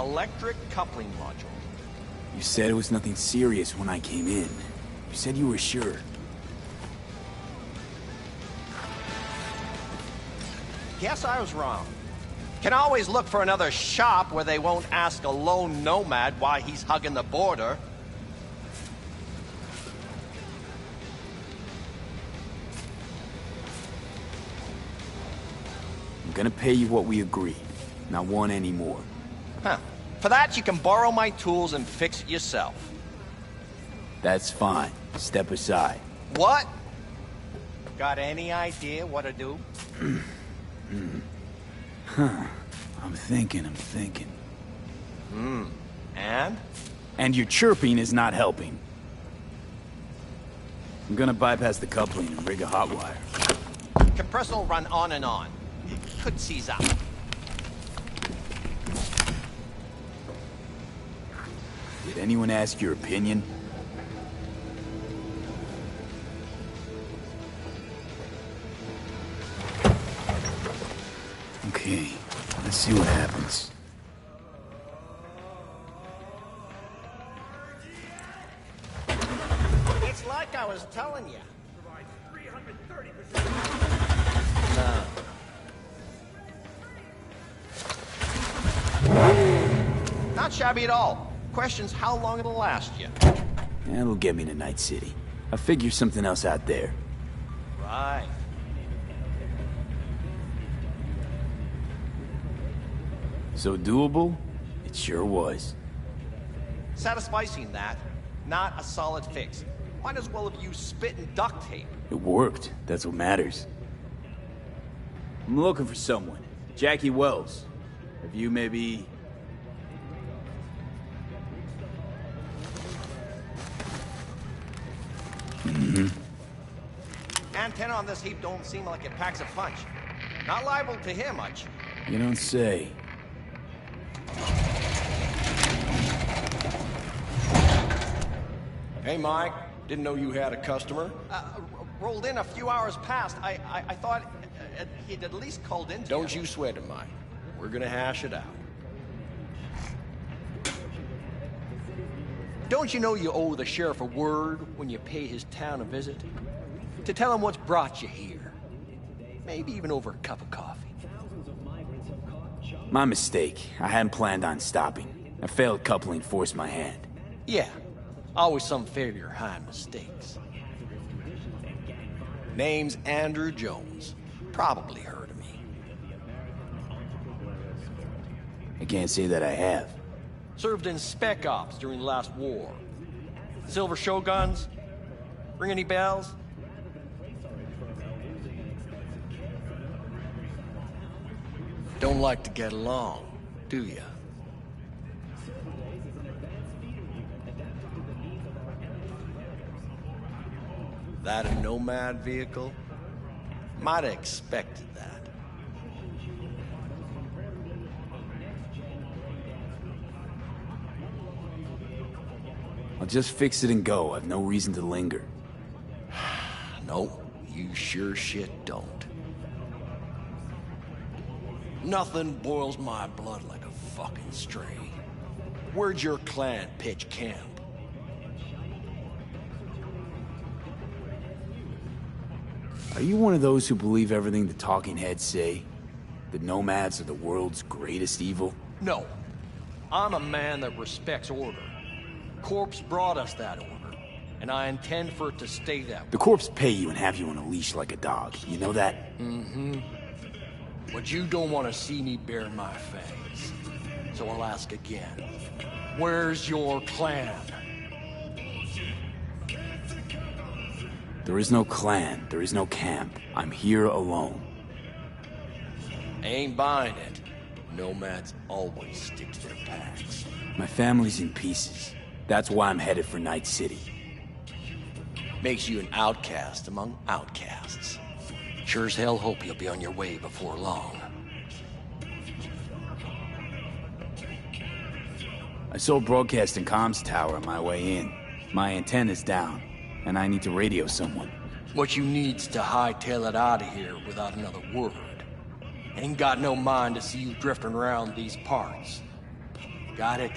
electric coupling module. You said it was nothing serious when I came in. You said you were sure. Guess I was wrong. Can always look for another shop where they won't ask a lone nomad why he's hugging the border. I'm gonna pay you what we agreed. Not one anymore. Huh. For that, you can borrow my tools and fix it yourself. That's fine. Step aside. What? Got any idea what to do? Huh. I'm thinking. And? And your chirping is not helping. I'm gonna bypass the coupling and rig a hot wire. Compressor will run on and on. It could seize up. Did anyone ask your opinion? Okay, let's see what happens. It's like I was telling you. Provides 330%. No. Not shabby at all. Question's how long it'll last you. That'll get me to Night City. I'll figure something else out there. Right. So doable? It sure was. Satisficing that, not a solid fix. Might as well have used spit and duct tape. It worked. That's what matters. I'm looking for someone. Jackie Wells. Have you maybe... Antenna on this heap don't seem like it packs a punch. Not liable to hear much. You don't say. Hey, Mike. Didn't know you had a customer. Rolled in a few hours past. I thought he'd at least called in. Don't you sweat it, Mike. We're gonna hash it out. Don't you know you owe the sheriff a word when you pay his town a visit? To tell him what's brought you here. Maybe even over a cup of coffee. My mistake. I hadn't planned on stopping. A failed coupling forced my hand. Yeah. Always some failure hide mistakes. Name's Andrew Jones. Probably heard of me. I can't say that I have. Served in Spec Ops during the last war. Silver Shoguns? Ring any bells? Don't like to get along, do ya? That a nomad vehicle? Might have expected that. I'll just fix it and go. I've no reason to linger. Nope, you sure shit don't. Nothing boils my blood like a fucking stray. Where'd your clan pitch camp? Are you one of those who believe everything the talking heads say? The nomads are the world's greatest evil? No. I'm a man that respects order. Corpse brought us that order, and I intend for it to stay that way. The corpse pay you and have you on a leash like a dog. You know that? Mm-hmm. But you don't want to see me bare my fangs. So I'll ask again. Where's your clan? There is no clan. There is no camp. I'm here alone. Ain't buying it. Nomads always stick to their packs. My family's in pieces. That's why I'm headed for Night City. Makes you an outcast among outcasts. Sure as hell hope you'll be on your way before long. I saw a broadcasting comms tower on my way in. My antenna's down, and I need to radio someone. What you need's to hightail it out of here without another word. Ain't got no mind to see you drifting around these parts. Got it?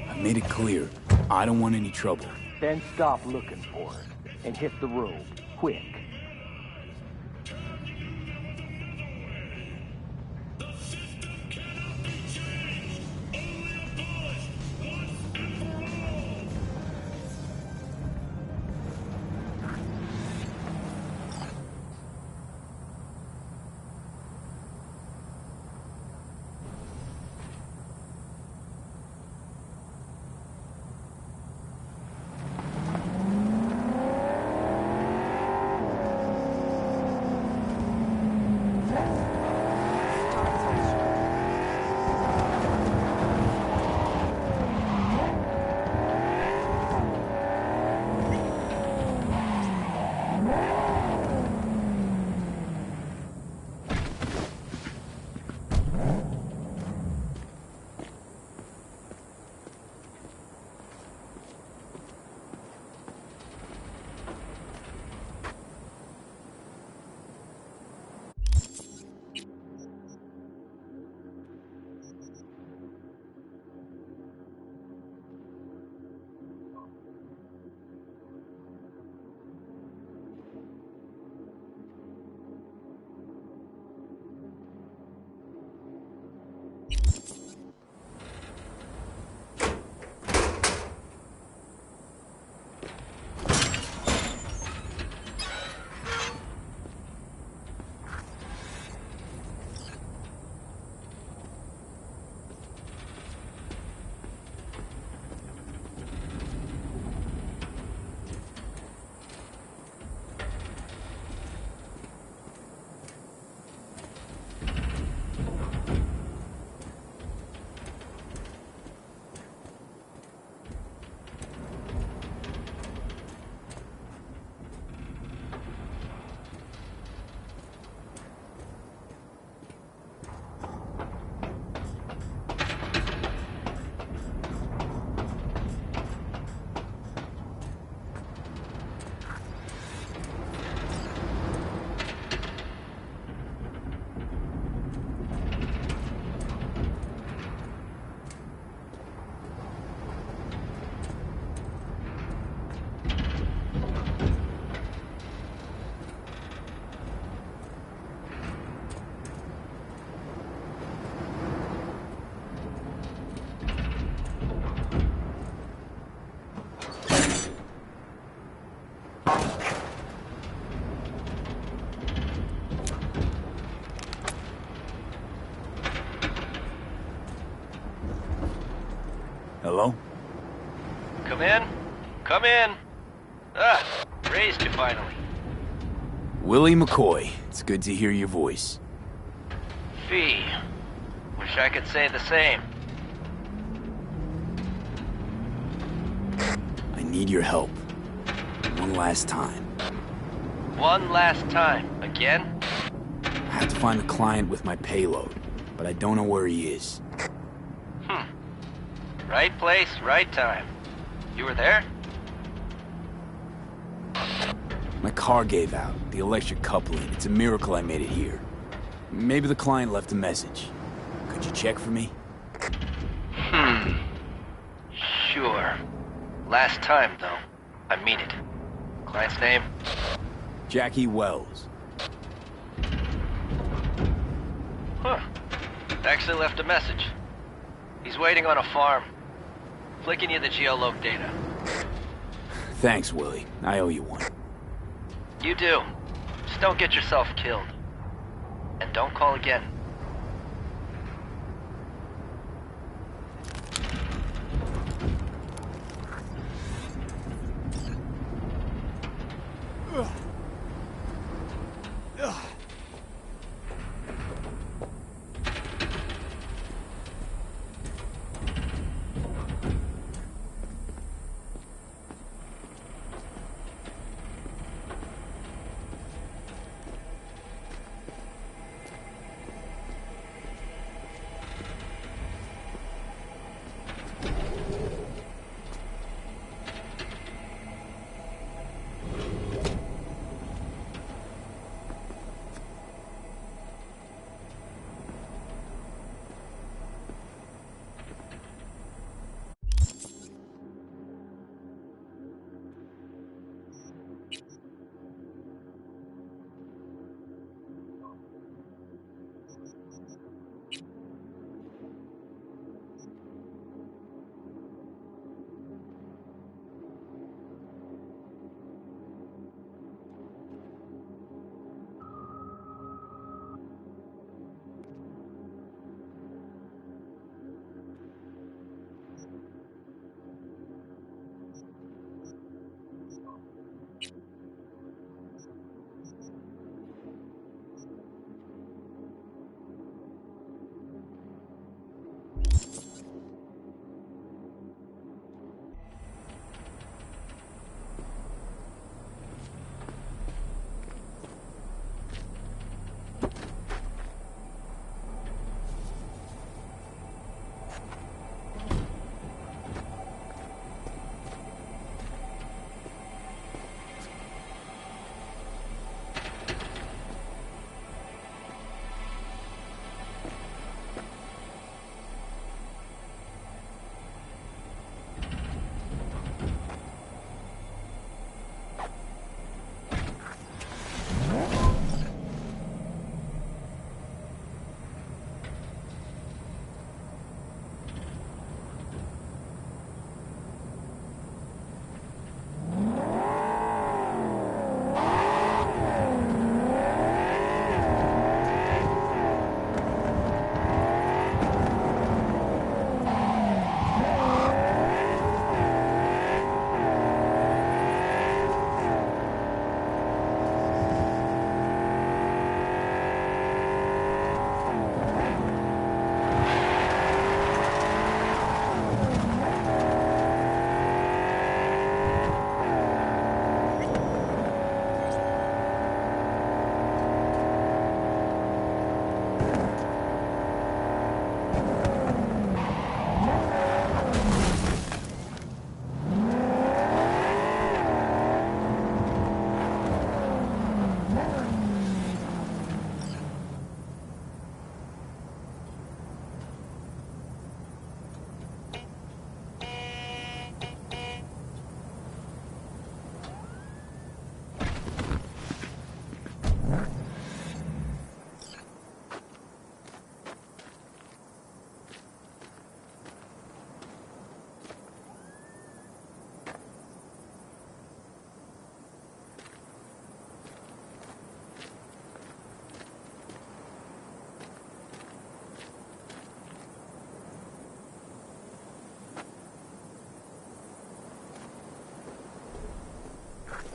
I made it clear. I don't want any trouble. Then stop looking for it and hit the road, quick. Hello? Come in. Come in. Ah, raised you finally. Willie McCoy. It's good to hear your voice. Fee. Wish I could say the same. I need your help. One last time. One last time. Again? I have to find the client with my payload, but I don't know where he is. Right place, right time. You were there? My car gave out. The electric coupling. It's a miracle I made it here. Maybe the client left a message. Could you check for me? Sure. Last time, though. I mean it. Client's name? Jackie Wells. Huh. Actually left a message. He's waiting on a farm. Flicking you the geoloc data. Thanks, Willie. I owe you one. You do. Just don't get yourself killed. And don't call again.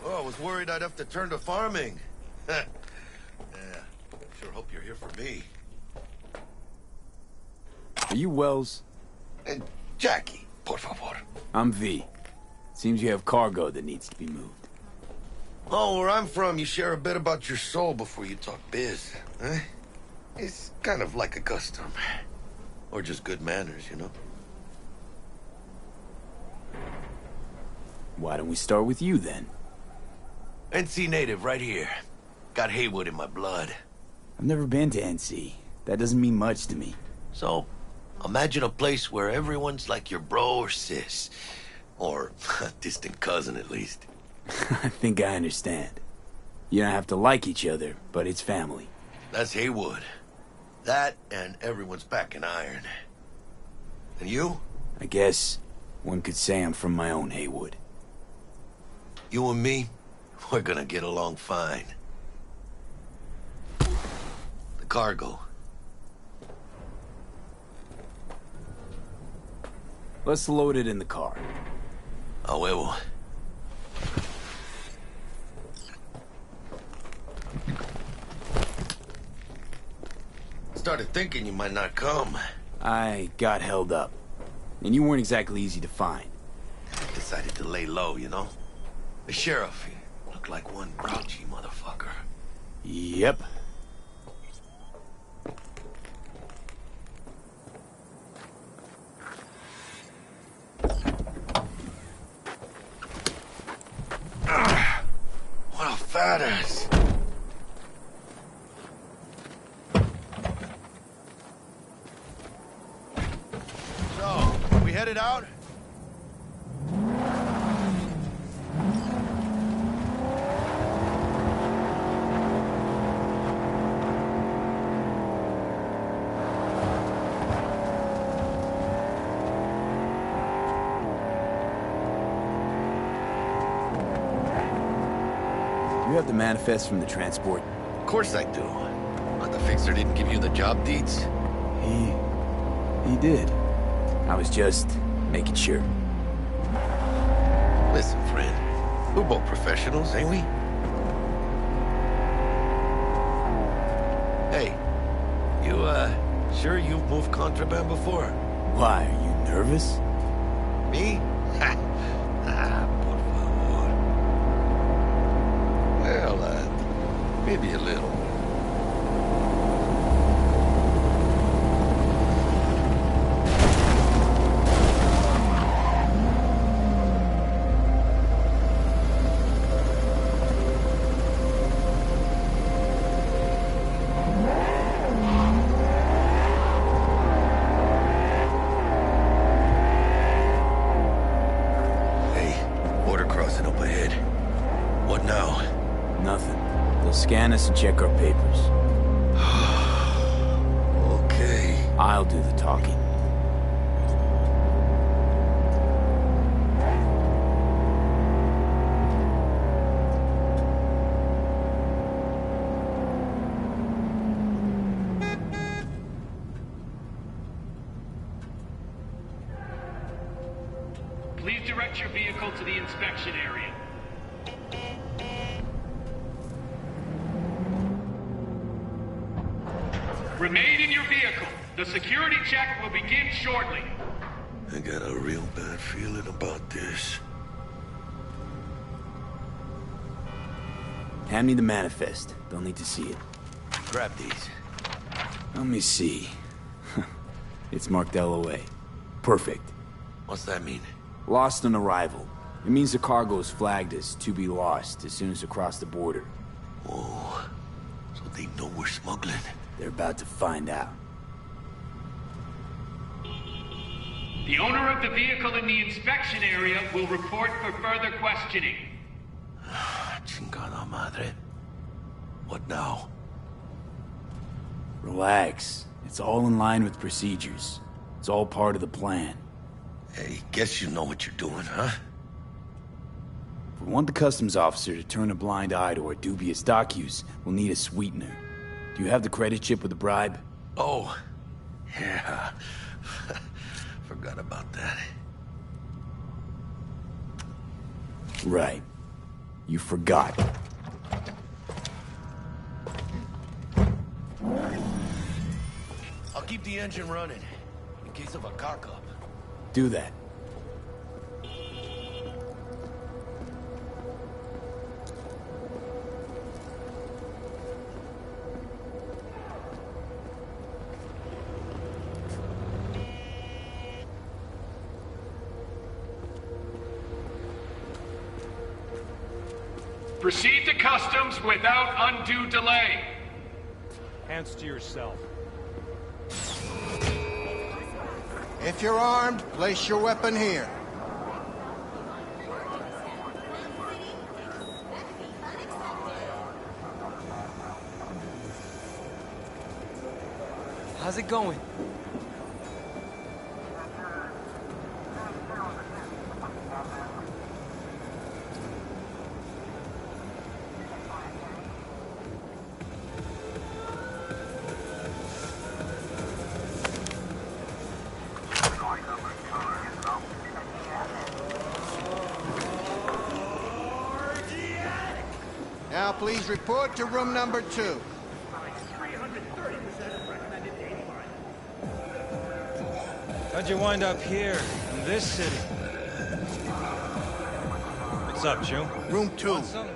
Oh, I was worried I'd have to turn to farming. Yeah, sure hope you're here for me. Are you Wells? Jackie, por favor. I'm V. Seems you have cargo that needs to be moved. Oh, where I'm from, you share a bit about your soul before you talk biz, eh? It's kind of like a custom. Or just good manners, you know? Why don't we start with you, then? NC native, right here. Got Haywood in my blood. I've never been to NC. That doesn't mean much to me. So, imagine a place where everyone's like your bro or sis. Or a distant cousin, at least. I think I understand. You don't have to like each other, but it's family. That's Haywood. That and everyone's back in iron. And you? I guess one could say I'm from my own Haywood. You and me, we're gonna get along fine. The cargo. Let's load it in the car. A huevo. Started thinking you might not come. I got held up. And you weren't exactly easy to find. Decided to lay low, you know? The sheriff, he looked like one grouchy motherfucker. Yep. What a fat ass. So, we headed out? You have the manifest from the transport? Of course I do. But the fixer didn't give you the job deeds? He did. I was just making sure. Listen, friend. We're both professionals, ain't we? Hey, you, sure you've moved contraband before? Why, are you nervous? Me? Por favor. Well, maybe a little. Scan us and check our papers. Okay. I'll do the talking. Please direct your vehicle to the inspection area. Remain in your vehicle. The security check will begin shortly. I got a real bad feeling about this. Hand me the manifest. They'll need to see it. Grab these. Let me see. It's marked LOA. Perfect. What's that mean? Lost on arrival. It means the cargo is flagged as to be lost as soon as they cross the border. Oh, so they know we're smuggling. They're about to find out. The owner of the vehicle in the inspection area will report for further questioning. Chingada madre. What now? Relax. It's all in line with procedures. It's all part of the plan. Hey, guess you know what you're doing, huh? If we want the customs officer to turn a blind eye to our dubious dock use, we'll need a sweetener. Do you have the credit chip with the bribe? Oh, yeah. Forgot about that. Right. You forgot. I'll keep the engine running, in case of a cock-up. Do that. Proceed to customs without undue delay. Hands to yourself. If you're armed, place your weapon here. How's it going? Now please report to room number 2. How'd you wind up here, in this city? What's up, Joe? Room 2. Want some?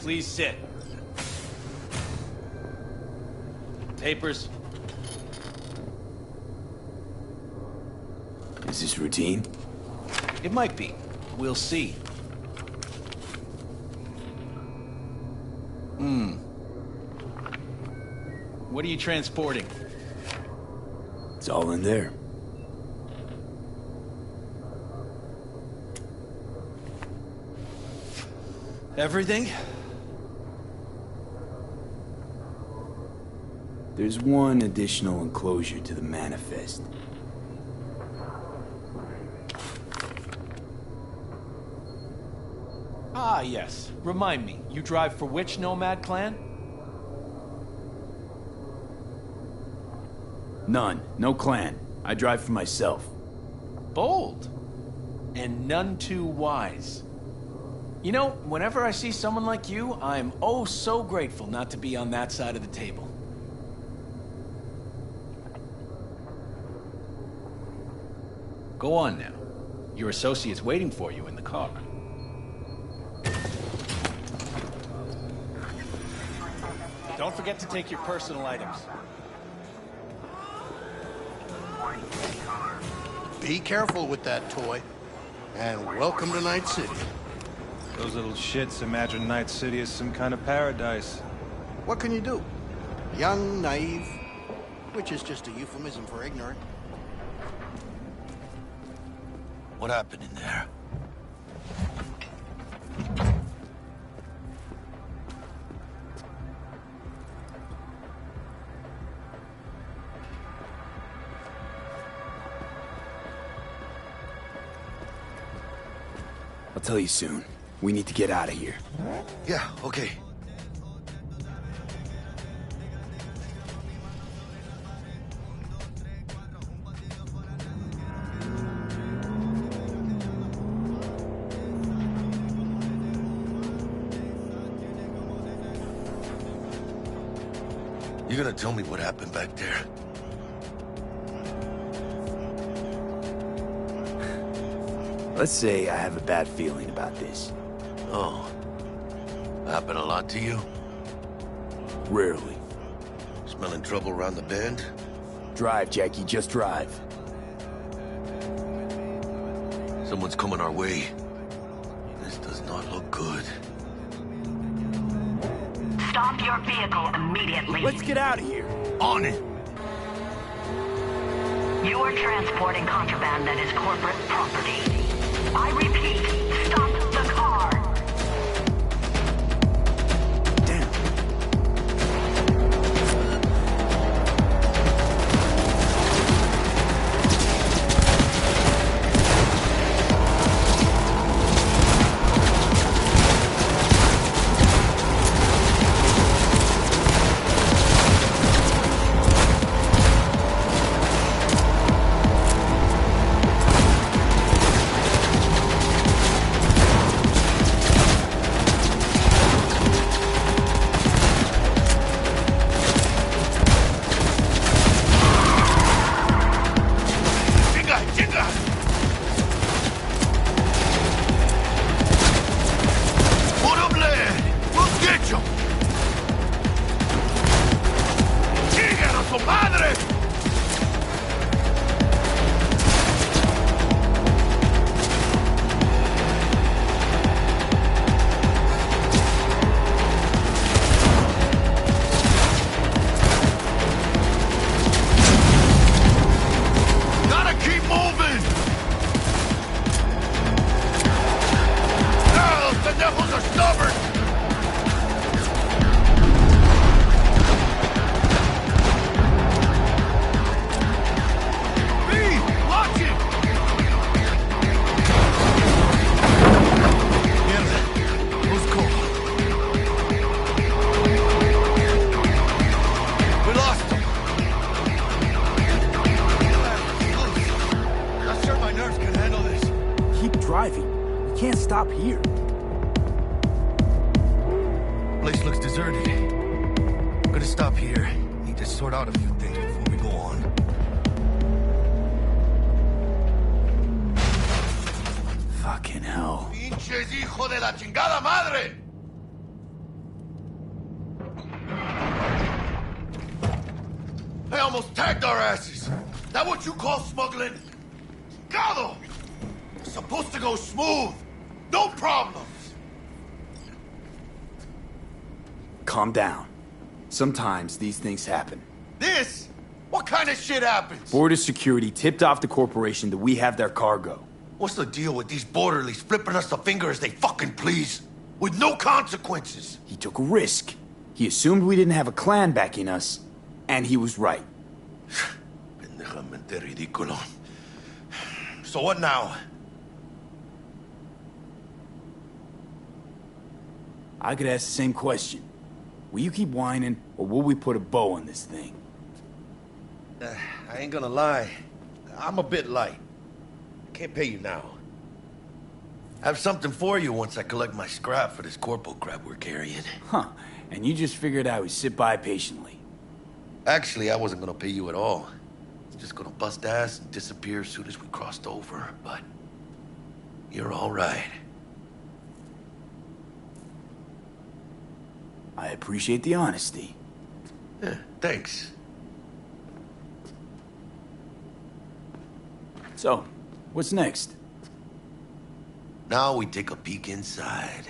Please sit. Papers. Is this routine? It might be. We'll see. What are you transporting? It's all in there. Everything? There's one additional enclosure to the manifest. Ah, yes. Remind me, you drive for which nomad clan? None. No clan. I drive for myself. Bold. And none too wise. You know, whenever I see someone like you, I'm oh so grateful not to be on that side of the table. Go on now. Your associate's waiting for you in the car. Don't forget to take your personal items. Be careful with that toy. And welcome to Night City. Those little shits imagine Night City as some kind of paradise. What can you do? Young, naive, which is just a euphemism for ignorant. What happened in there? I'll tell you soon. We need to get out of here. Yeah, okay. You gonna tell me what happened back there? Let's say I have a bad feeling about this. Oh. Happened a lot to you? Rarely. Smelling trouble around the bend? Drive, Jackie, just drive. Someone's coming our way. This does not look good. Stop your vehicle immediately. Let's get out of here. On it! You are transporting contraband that is corporate property. I repeat, stop the car. Damn. can't stop here. Place looks deserted. I'm gonna stop here. Need to sort out a few things before we go on. Fucking hell. Pinches hijo de la chingada madre! They almost tagged our asses. That what you call smuggling? Chingado! It's supposed to go smooth. No problems. Calm down. Sometimes these things happen. This? What kind of shit happens? Border security tipped off the corporation that we have their cargo. What's the deal with these borderlies flipping us the finger as they fucking please? With no consequences. He took a risk. He assumed we didn't have a clan backing us, and he was right. Pendejamente ridículo. So what now? I could ask the same question. Will you keep whining, or will we put a bow on this thing? I ain't gonna lie. I'm a bit light. Can't pay you now. I have something for you once I collect my scrap for this corpo crap we're carrying. Huh, and you just figured I would sit by patiently. Actually, I wasn't gonna pay you at all. Just gonna bust ass and disappear as soon as we crossed over, but you're all right. I appreciate the honesty. Yeah, thanks. So, what's next? Now we take a peek inside.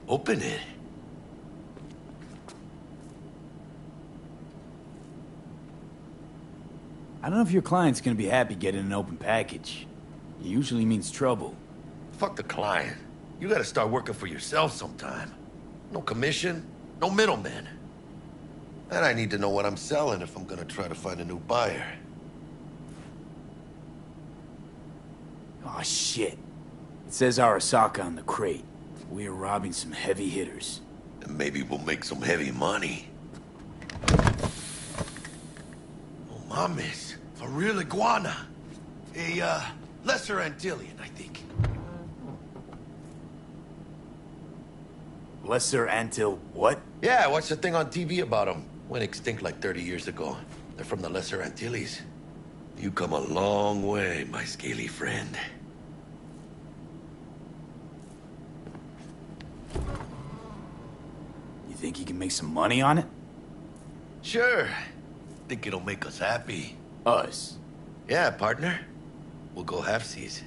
Open it. I don't know if your client's gonna be happy getting an open package. It usually means trouble. Fuck the client. You gotta start working for yourself sometime. No commission, no middleman. And I need to know what I'm selling if I'm gonna try to find a new buyer. Aw, shit. It says Arasaka on the crate. We are robbing some heavy hitters. And maybe we'll make some heavy money. Oh, mames. A real iguana. A, lesser Antillean, I think. Lesser Antil what? Yeah, I watched a thing on TV about them. Went extinct like 30 years ago. They're from the Lesser Antilles. You come a long way, my scaly friend. You think you can make some money on it? Sure. Think it'll make us happy. Us? Yeah, partner. We'll go halfsies.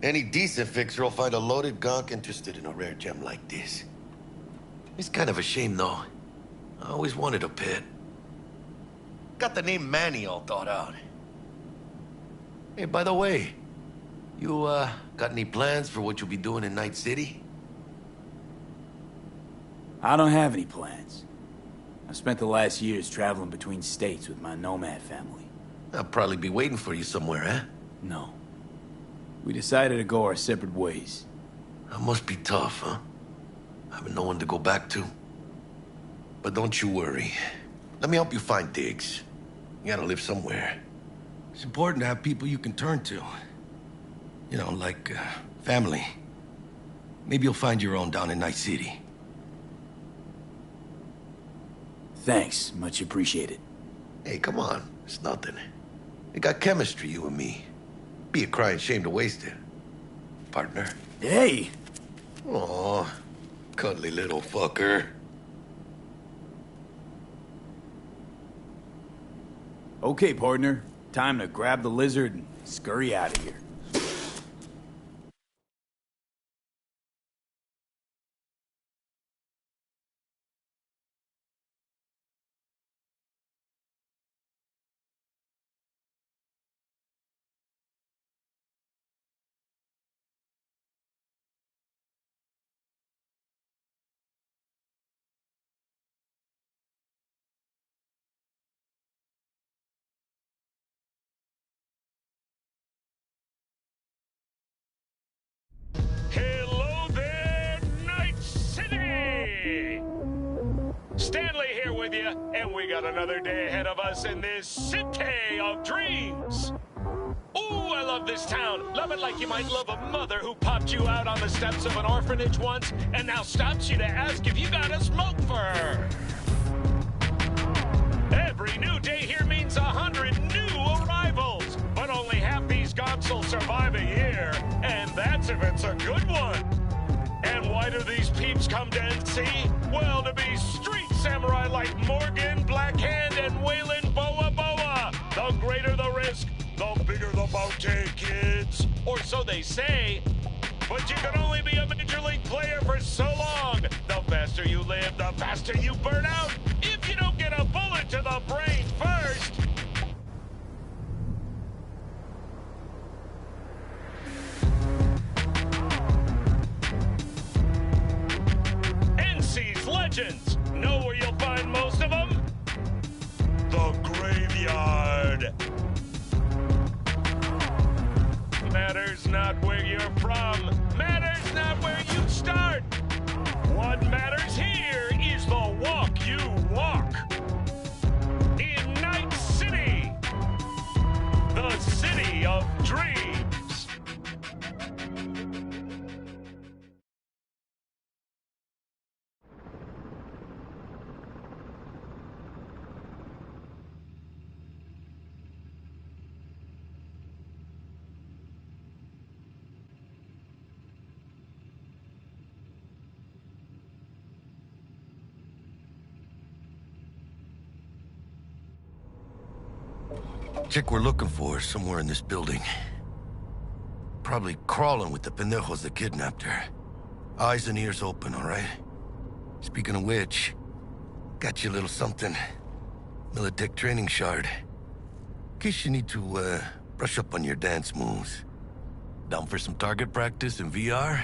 Any decent fixer will find a loaded gonk interested in a rare gem like this. It's kind of a shame, though. I always wanted a pet. Got the name Manny all thought out. Hey, by the way, you, got any plans for what you'll be doing in Night City? I don't have any plans. I've spent the last years traveling between states with my nomad family. I'll probably be waiting for you somewhere, huh? No. We decided to go our separate ways. That must be tough, huh? Having no one to go back to. But don't you worry. Let me help you find digs. You gotta live somewhere. It's important to have people you can turn to. You know, like, family. Maybe you'll find your own down in Night City. Thanks, much appreciated. Hey, come on. It's nothing. We got chemistry, you and me. Be a crying shame to waste it. Partner. Hey! Aw, cuddly little fucker. Okay, partner. Time to grab the lizard and scurry out of here. Stanley here with you, and we got another day ahead of us in this city of dreams. Ooh, I love this town. Love it like you might love a mother who popped you out on the steps of an orphanage once and now stops you to ask if you got a smoke for her. Every new day here means 100 new arrivals, but only half these gonks will survive a year, and that's if it's a good one. And why do these peeps come to NC? Well, to be street samurai like Morgan, Blackhand, and Waylon Boa Boa. The greater the risk, the bigger the bounty, kids. Or so they say. But you can only be a major league player for so long. The faster you live, the faster you burn out. If you don't get a bullet to the brain first. NC's legends. Know where you'll find most of them? The graveyard. Matters not where you're from. Matters not where you start. What matters here is the walk you walk. In Night City, the city of dreams. Chick we're looking for is somewhere in this building. Probably crawling with the pendejos that kidnapped her. Eyes and ears open, all right? Speaking of which, got you a little something. Militech training shard. In case you need to, brush up on your dance moves. Down for some target practice in VR?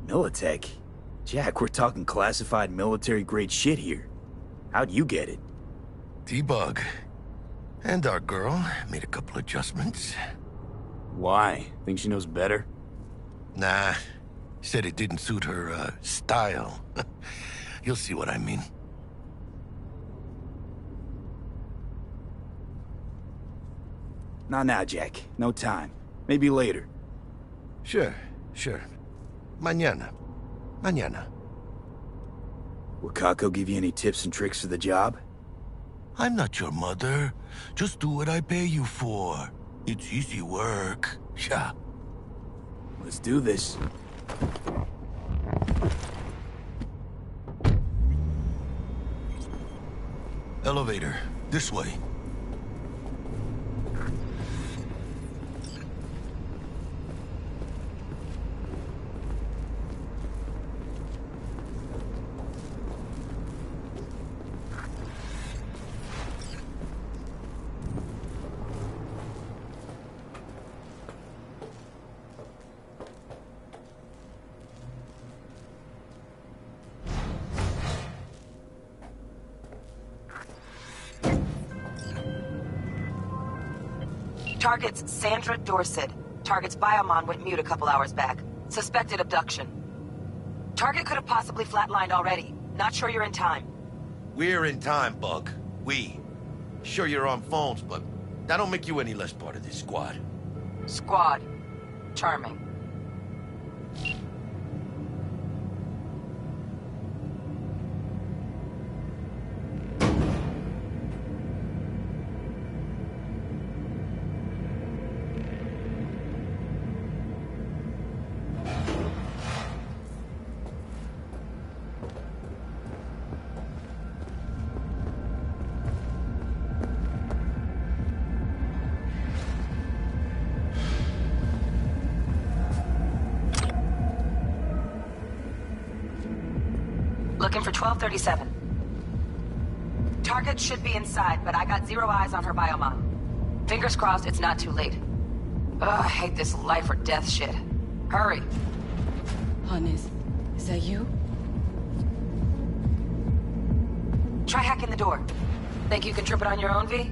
Militech? Jack, we're talking classified military-grade shit here. How'd you get it? T-Bug. And our girl made a couple adjustments. Why? Think she knows better? Nah. Said it didn't suit her, style. You'll see what I mean. Not now, Jack. No time. Maybe later. Sure. Mañana. Will Kako give you any tips and tricks for the job? I'm not your mother. Just do what I pay you for. It's easy work. Yeah. Let's do this. Elevator. This way. Target's Sandra Dorset. Target's biomon went mute a couple hours back. Suspected abduction. Target could have possibly flatlined already. Not sure you're in time. We're in time, Bug. We. Sure you're on phones, but that don't make you any less part of this squad. Squad. Charming. Looking for 1237. Target should be inside, but I got 0 eyes on her biomon. Fingers crossed it's not too late. Ugh, I hate this life or death shit. Hurry. Hannes, is that you? Try hacking the door. Think you can trip it on your own, V?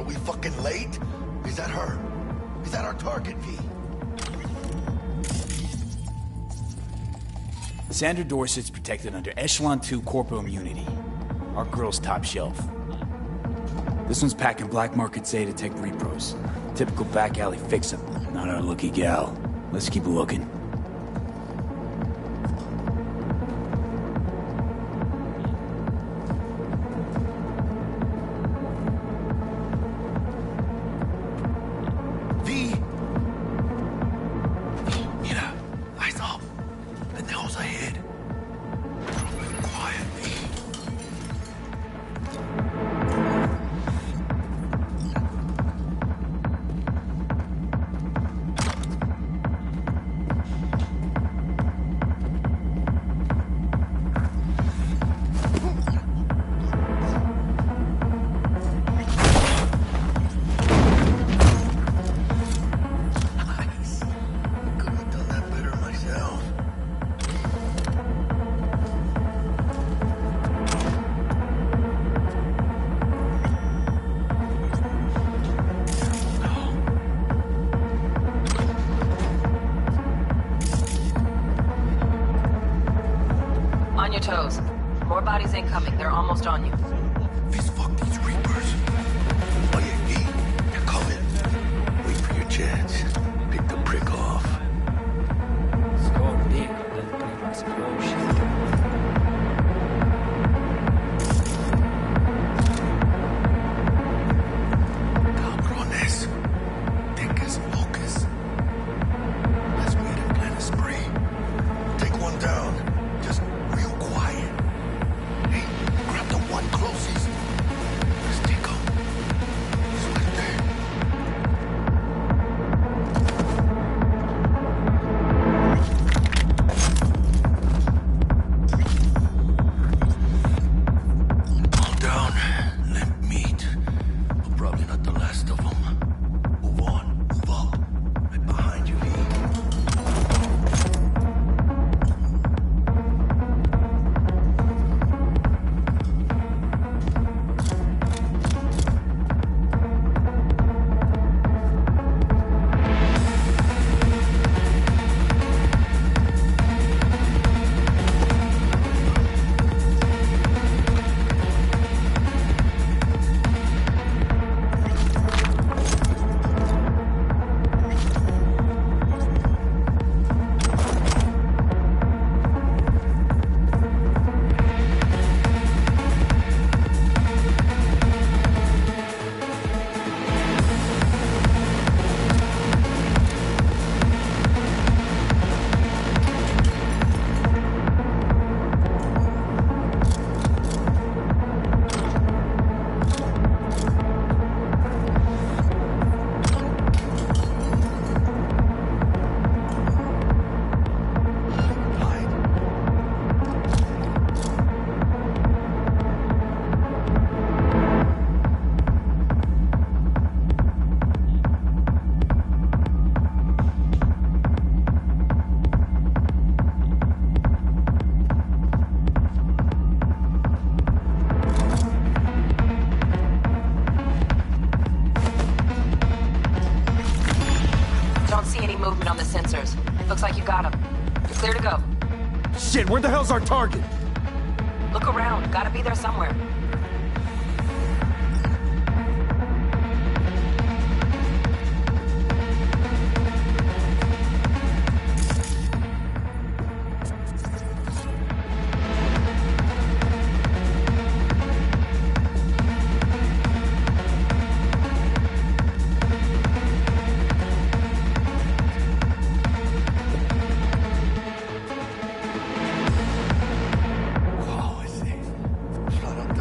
we fucking late? Is that her? Is that our target, V? Sandra Dorset's protected under Echelon 2 corporal immunity. Our girl's top shelf. This one's packing black market Zeta-Tech repros. Typical back alley fix-up. Not our lucky gal. Let's keep looking. On your toes. More bodies incoming. They're almost on you. Fuck these Reapers. Oh yeah, V. They're coming. Wait for your chance. Pick the prick off. Cabrones. Think as focus. Let's wait and plan a spree. Take one down. Just real quiet. Hey, grab the one closest. Let's take him. Suerte. All down. Limp meat. But probably not the last of them. Move on. Move up. Right behind you, V. Don't see any movement on the sensors. Looks like you got them. You're clear to go. Shit, where the hell's our target? Look around. Gotta be there somewhere. Oh, I see. Shut up,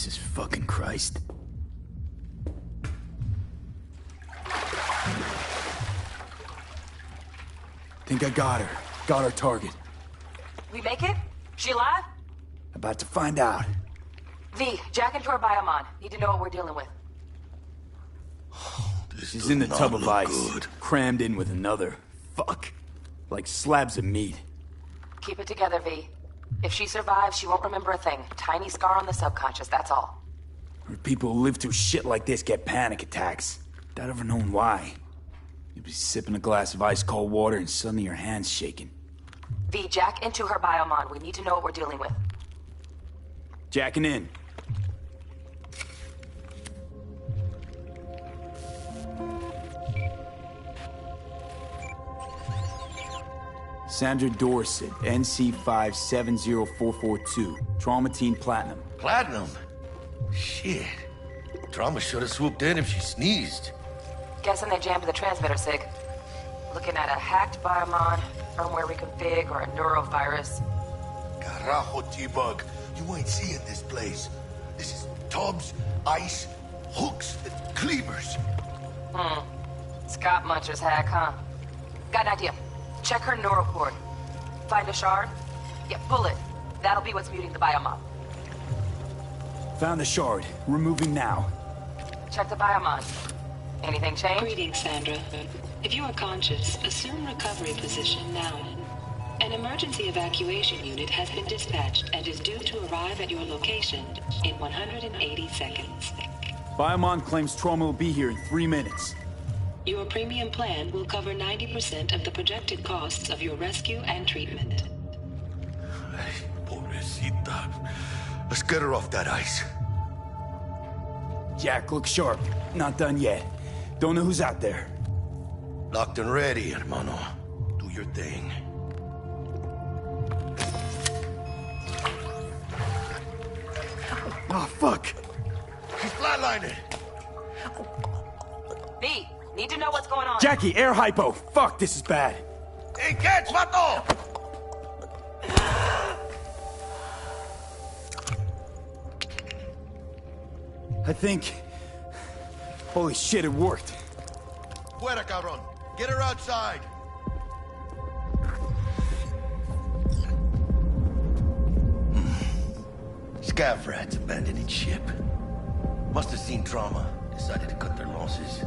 Jesus fucking Christ. Think I got her. Got our target. We make it? She alive? About to find out. V, jack into her biomon. Need to know what we're dealing with. She's in the tub of ice, crammed in with another. Fuck. Like slabs of meat. Keep it together, V. If she survives, she won't remember a thing. Tiny scar on the subconscious, that's all. People who live through shit like this get panic attacks. Without ever knowing why. You'd be sipping a glass of ice-cold water and suddenly your hand's shaking. V, jack into her biomon. We need to know what we're dealing with. Jacking in. Sandra Dorset, NC570442. Traumatine Platinum. Platinum? Shit. Trauma should have swooped in if she sneezed. Guessing they jammed the transmitter, Sig. Looking at a hacked biomon, firmware reconfig, or a neurovirus. Carajo, T-Bug. You ain't seeing this place. This is tubs, ice, hooks, and cleavers. Scott Muncher's hack, huh? Got an idea. Check her neural cord. Find a shard? Yeah, pull it. That'll be what's muting the biomon. Found the shard. Removing now. Check the biomon. Anything change? Greetings, Sandra. If you are conscious, assume recovery position now. An emergency evacuation unit has been dispatched and is due to arrive at your location in 180 seconds. Biomon claims trauma will be here in 3 minutes. Your premium plan will cover 90% of the projected costs of your rescue and treatment. Pobrecita. Let's get her off that ice. Jack, look sharp. Not done yet. Don't know who's out there. Locked and ready, hermano. Do your thing. Oh, fuck. She's flatlining. V, need to know what's going on. Jackie, air hypo. Fuck, this is bad. Hey, catch, vato! I think... Holy shit, it worked. Fuera, cabrón. Get her outside. Scav rats abandoning ship. Must have seen trauma. Decided to cut their losses.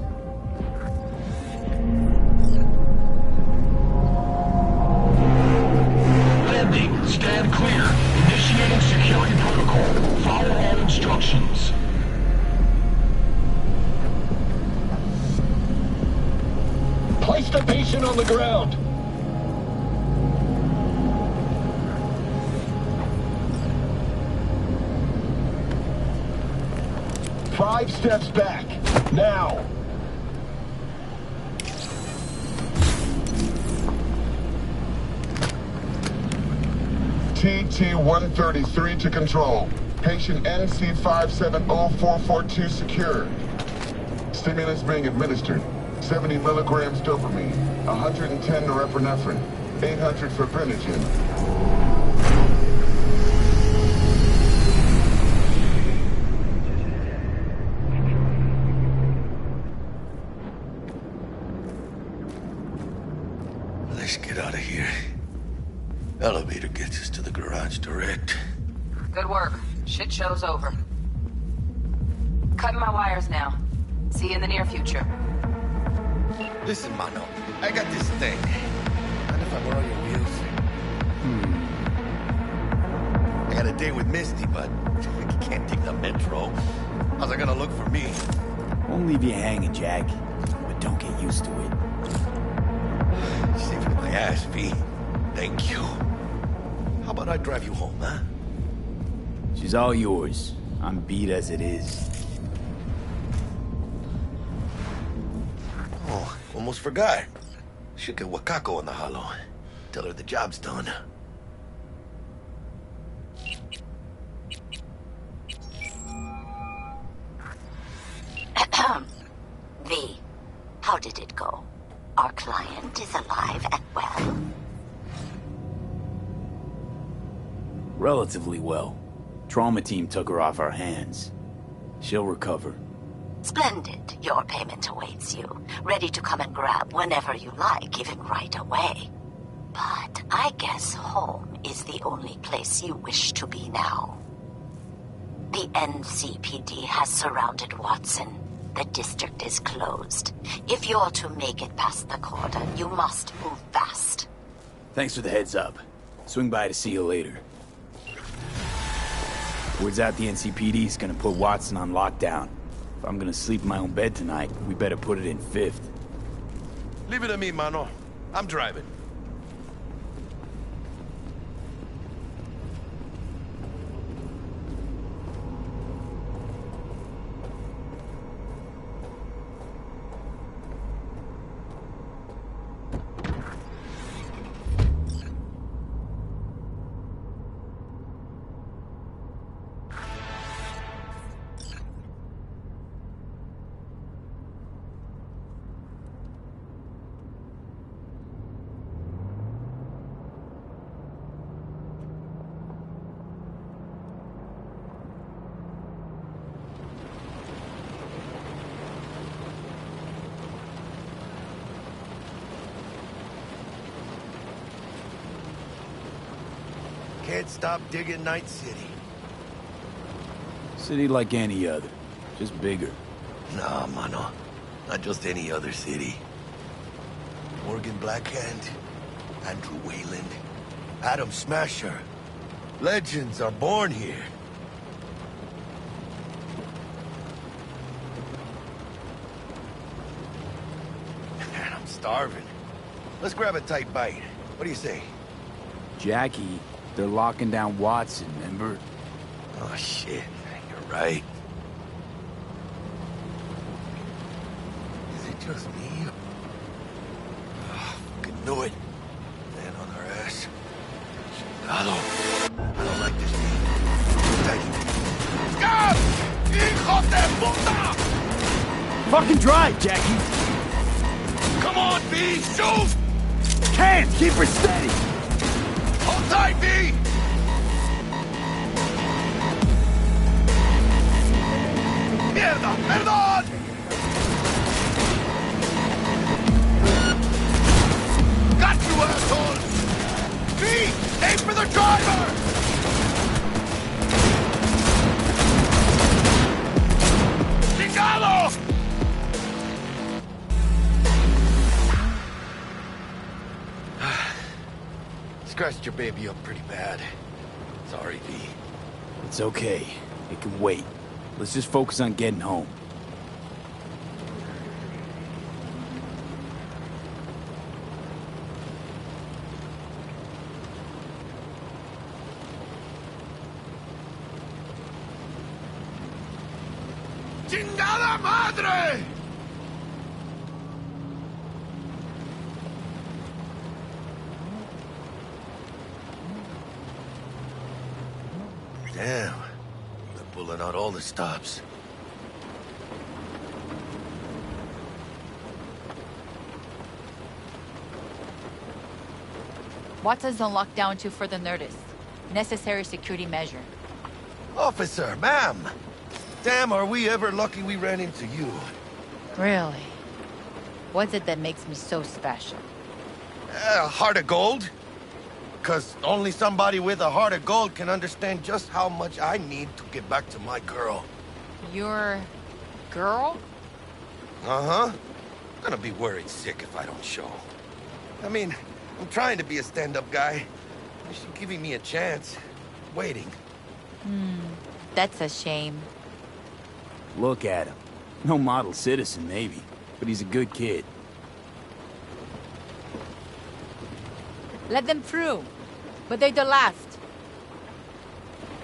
Landing. Stand clear. Initiating security protocol. Follow all instructions. Place the patient on the ground. Five steps back. Now. TT-133 to control. Patient NC570442 secured. Stimulants being administered. 70 milligrams dopamine, 110 norepinephrine, 800 fibrinogen. Let's get out of here. Elevator gets us to the garage direct. Good work. Shit show's over. Cutting my wires now. See you in the near future. Listen, mano. I got this thing. Mind if I borrow your wheels? I got a date with Misty, but I can't take the metro. How's it gonna look for me? Won't leave you hanging, Jack. But don't get used to it. Saving my ass, V. Thank you. How about I drive you home, huh? She's all yours. I'm beat as it is. Oh, almost forgot. Should get Wakako on the holo. Tell her the job's done. V, how did it go? Our client is alive and well. Relatively well. Trauma team took her off our hands. She'll recover. Splendid. Your payment awaits you, ready to come and grab whenever you like, even right away. But I guess home is the only place you wish to be now. The NCPD has surrounded Watson. The district is closed. If you're to make it past the cordon, you must move fast. Thanks for the heads up. Swing by to see you later. Word's out the NCPD's gonna put Watson on lockdown. If I'm gonna sleep in my own bed tonight, we better put it in 5th. Leave it to me, mano. I'm driving. Can't stop digging Night City. City like any other, just bigger. Nah, mano. Not just any other city. Morgan Blackhand, Andrew Wayland, Adam Smasher. Legends are born here. Man, I'm starving. Let's grab a tight bite. What do you say? Jackie, they're locking down Watson, remember? Oh, shit. You're right. Is it just me? Oh, fucking knew it. Man on our ass. Chingado. I don't like this thing. God! Hijo de puta! Fucking drive, Jackie! Come on, B! Shoot! Can't! Keep her steady! Hold tight, B! Mierda! Perdón! Got you, asshole! B! Aim for the driver! Chingado! Scratched your baby up pretty bad. Sorry, V. It's okay. It can wait. Let's just focus on getting home. ¡Chingada madre! Damn. They're pulling out all the stops. Watson's on lockdown until further notice. Necessary security measure. Officer, ma'am! Damn, are we ever lucky we ran into you. Really? What's it that makes me so special? Heart of gold? Because only somebody with a heart of gold can understand just how much I need to get back to my girl. Your... girl? Uh-huh. I'm gonna be worried sick if I don't show. I mean, I'm trying to be a stand-up guy. She's giving me a chance. Waiting. That's a shame. Look at him. No model citizen, maybe. But he's a good kid. Let them through. But they're the last.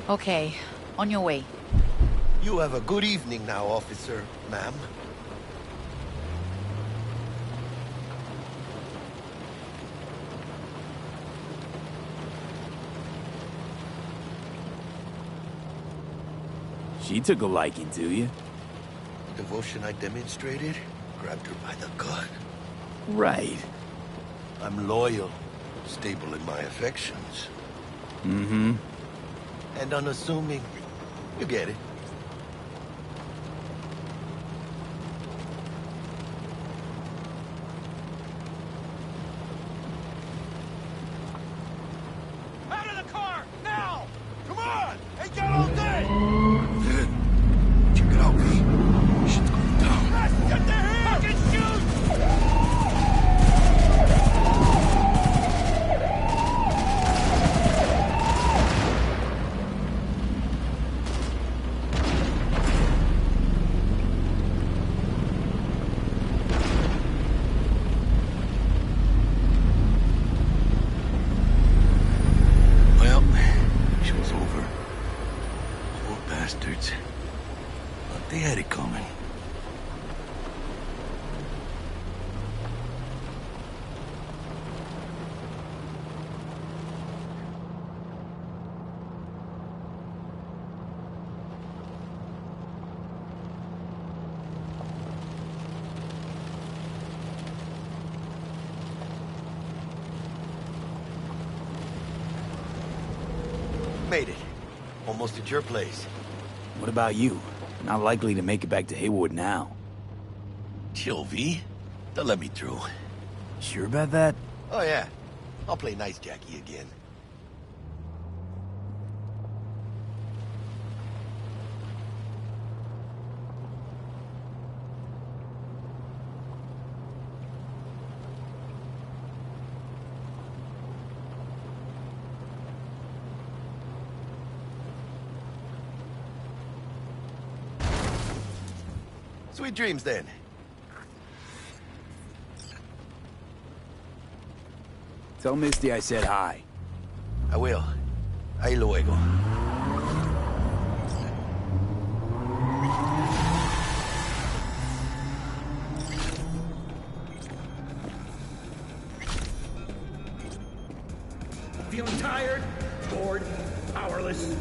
Okay, on your way. You have a good evening now, officer, ma'am. She took a liking to you. The devotion I demonstrated grabbed her by the gut. Right. I'm loyal, stable in my affections. Mm-hmm. and unassuming. You get it. Out of the car! Now! Come on! Ain't got all day! Check it out, B. Shit's going down. Let's get the hell! Fucking shoot! Well, show's over. Poor bastards. But they had it coming. Made it. Almost at your place. What about you? Not likely to make it back to Haywood now. Chill, V. They'll let me through. Sure about that? Oh, yeah. I'll play nice Jackie again. Sweet dreams, then. Tell Misty I said hi. I will. Ahí luego. Feeling tired? Bored? Powerless?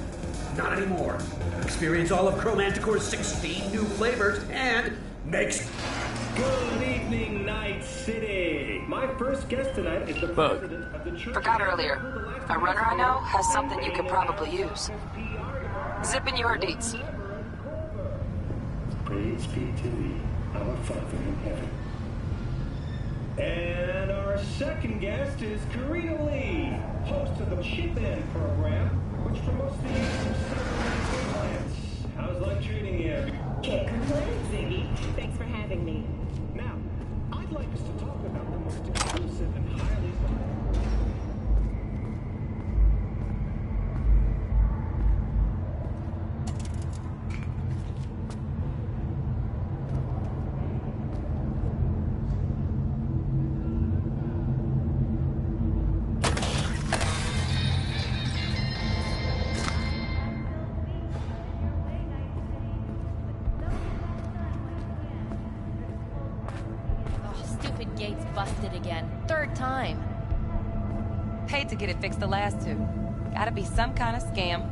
Not anymore. Experience all of Chromanticore's 16 new flavors and makes... Good evening, Night City. My first guest tonight is the president of the church... Forgot earlier. A runner I know has something you could probably use. Zip in your deets. Praise be to thee, our Father in heaven. And our second guest is Karina Lee, host of the Chip In program, which promotes the use of cyberpunk plants. How's life treating you? Can't complain, Ziggy. Thanks for having me. Now, I'd like us to talk about the most exclusive and highly... Gates busted again. Third time. Paid to get it fixed the last two. Gotta be some kind of scam.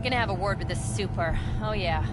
Gonna have a word with the super. Oh yeah.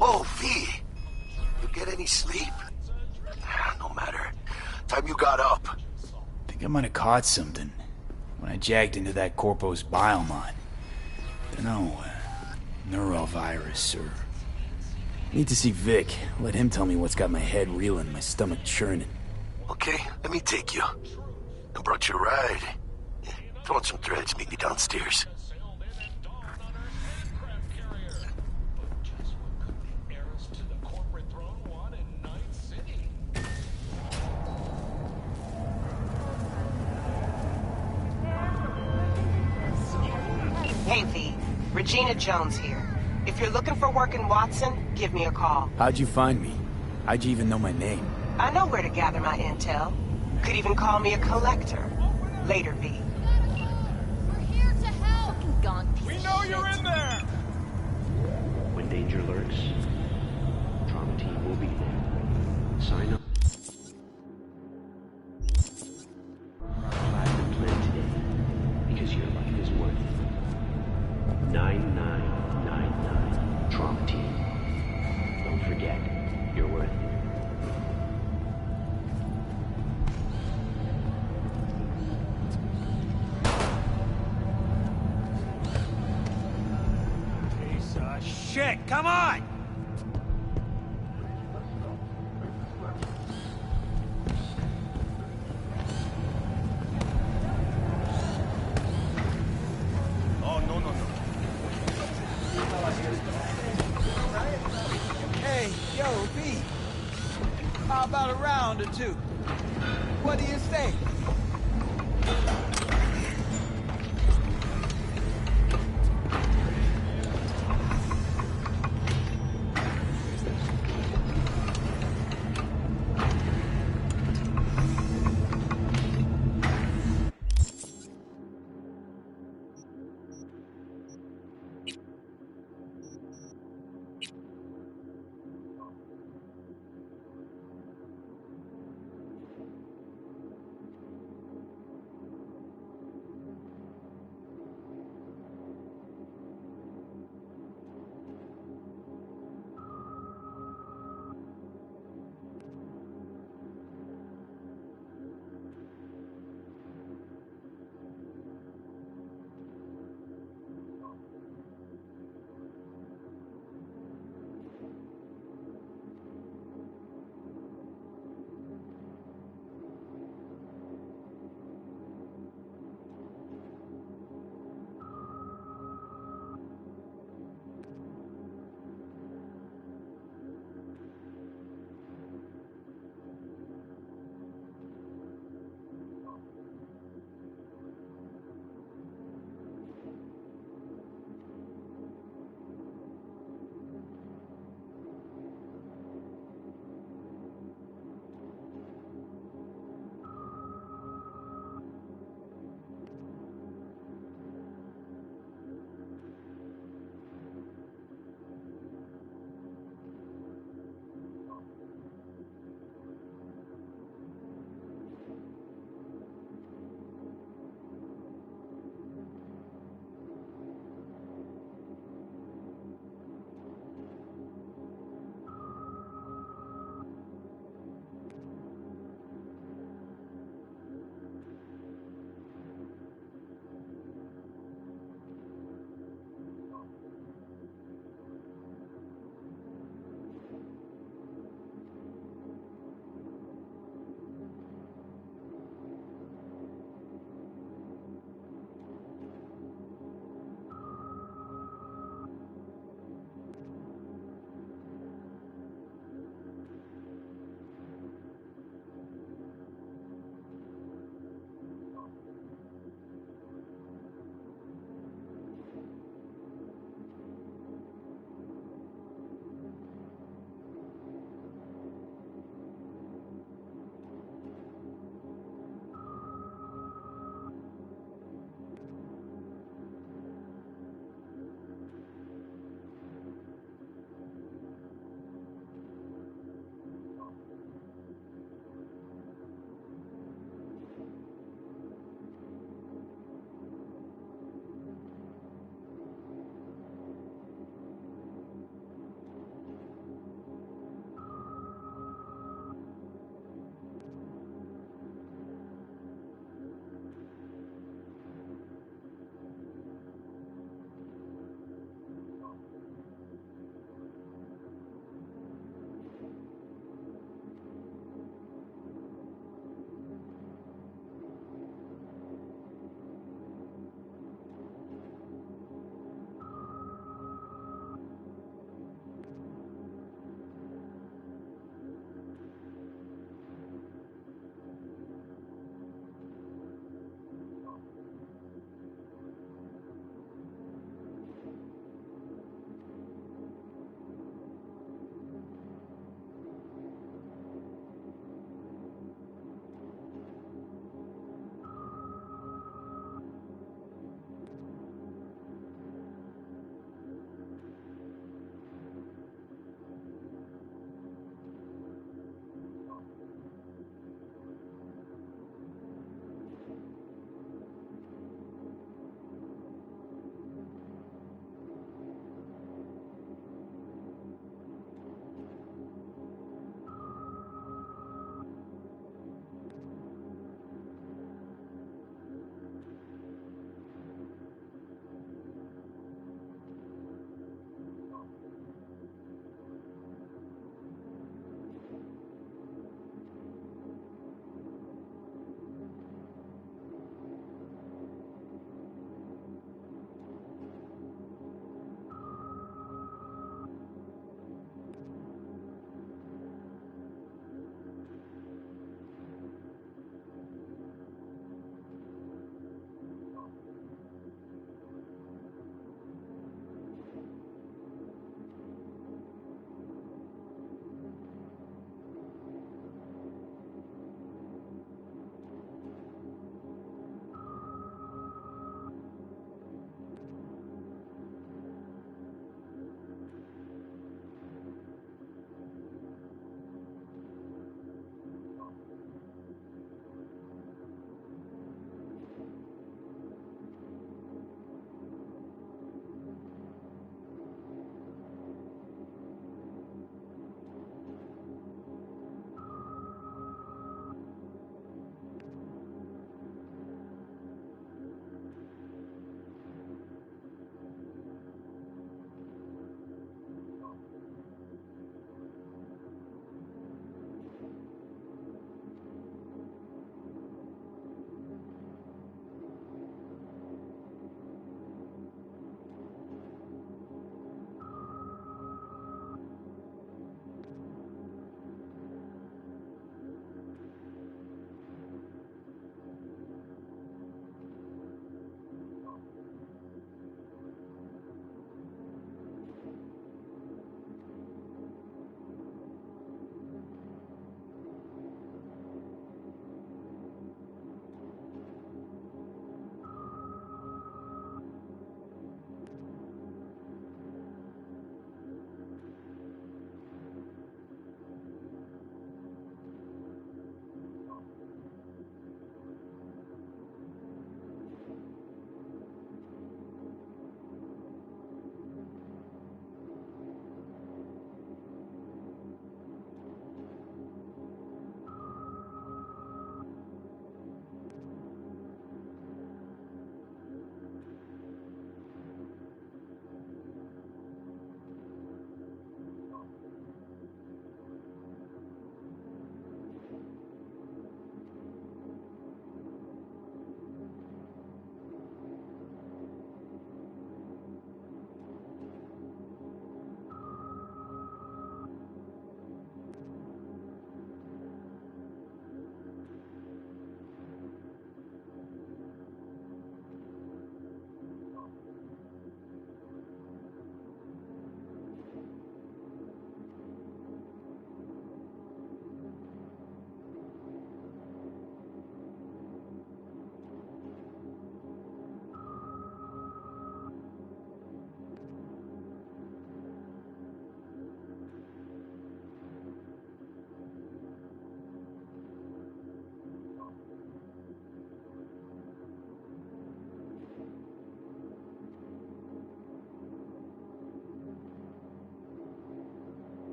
Oh, V. You get any sleep? No matter. Time you got up. Think I might have caught something when I jagged into that Corpo's biomon. Dunno, neurovirus or... Need to see Vic. Let him tell me what's got my head reeling, my stomach churning. Okay, let me take you. I brought you a ride. Throw on some threads, meet me downstairs. Hey, V. Regina Jones here. If you're looking for work in Watson, give me a call. How'd you find me? How'd you even know my name? I know where to gather my intel. Could even call me a collector. Later, V. We're here to help. Fucking gone. We know you're in there! When danger lurks, Trauma Team will be there. Sign up. Platinum plan today, because your life is worth it. 9999 Trauma Team. Don't forget, you're worth it. Piece of shit! Come on! Oh, no, no, no. Hey, yo, V. How about a round or two? What do you say?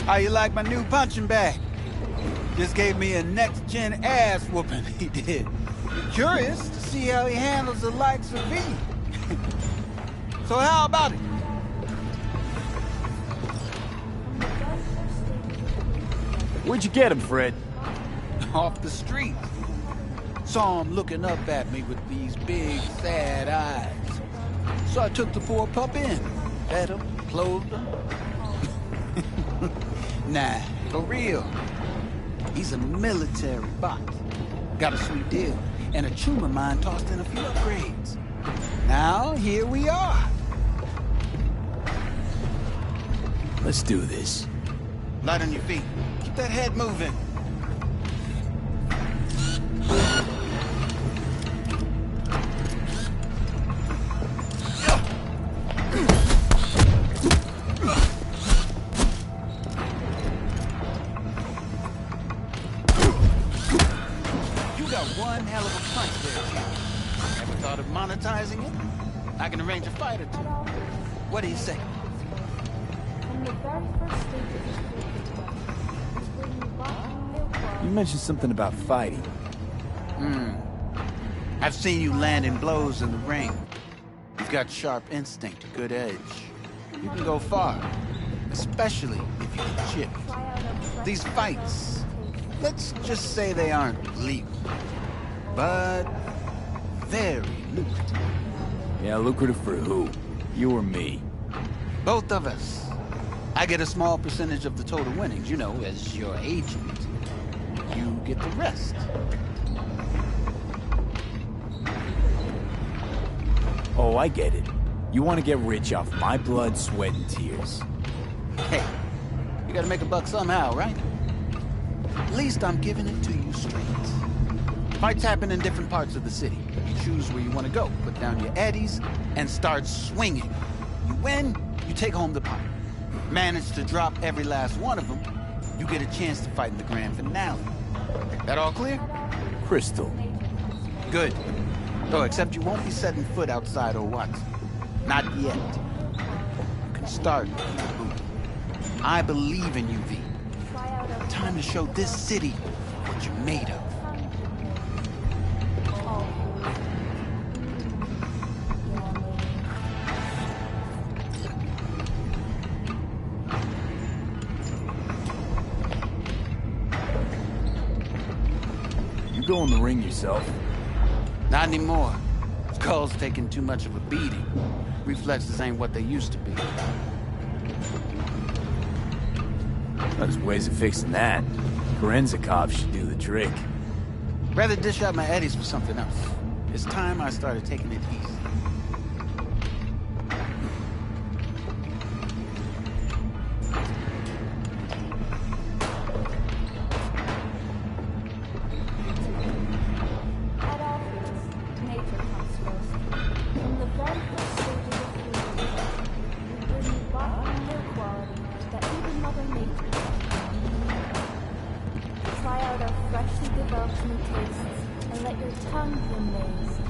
How you like my new punching bag? Just gave me a next-gen ass whooping, he did. Curious to see how he handles the likes of V. So how about it? Where'd you get him, Fred? Off the street. Saw him looking up at me with these big, sad eyes. So I took the poor pup in. Fed him, clothed him. Nah, for real. He's a military bot. Got a sweet deal. And a tumor mine tossed in a few upgrades. Now, here we are. Let's do this. Light on your feet. Keep that head moving. You got one hell of a punch there. Ever thought of monetizing it? I can arrange a fight or two. What do you say? You mentioned something about fighting. I've seen you landing blows in the ring. You've got sharp instinct, good edge. You can go far, especially if you can chip. These fights, let's just say they aren't legal, but very lucrative. Yeah, lucrative for who? You or me? Both of us. I get a small percentage of the total winnings, you know, as your agent. You get the rest. Oh, I get it. You want to get rich off my blood, sweat, and tears. Hey, you gotta make a buck somehow, right? At least I'm giving it to you straight. Fights happen in different parts of the city. You choose where you want to go, put down your eddies, and start swinging. You win, you take home the pot. Manage to drop every last one of them, you get a chance to fight in the grand finale. That all clear? Crystal. Good. Oh, except you won't be setting foot outside Owat's. Not yet. You can start. I believe in you, V. Time to show this city what you're made of. You go in the ring yourself? Not anymore. Skull's taking too much of a beating. Reflexes ain't what they used to be. There's ways of fixing that. Korenzikov should do the trick. Rather dish out my eddies for something else. It's time I started taking it easy. Try out our freshly developed new tastes and let your tongue be amazed.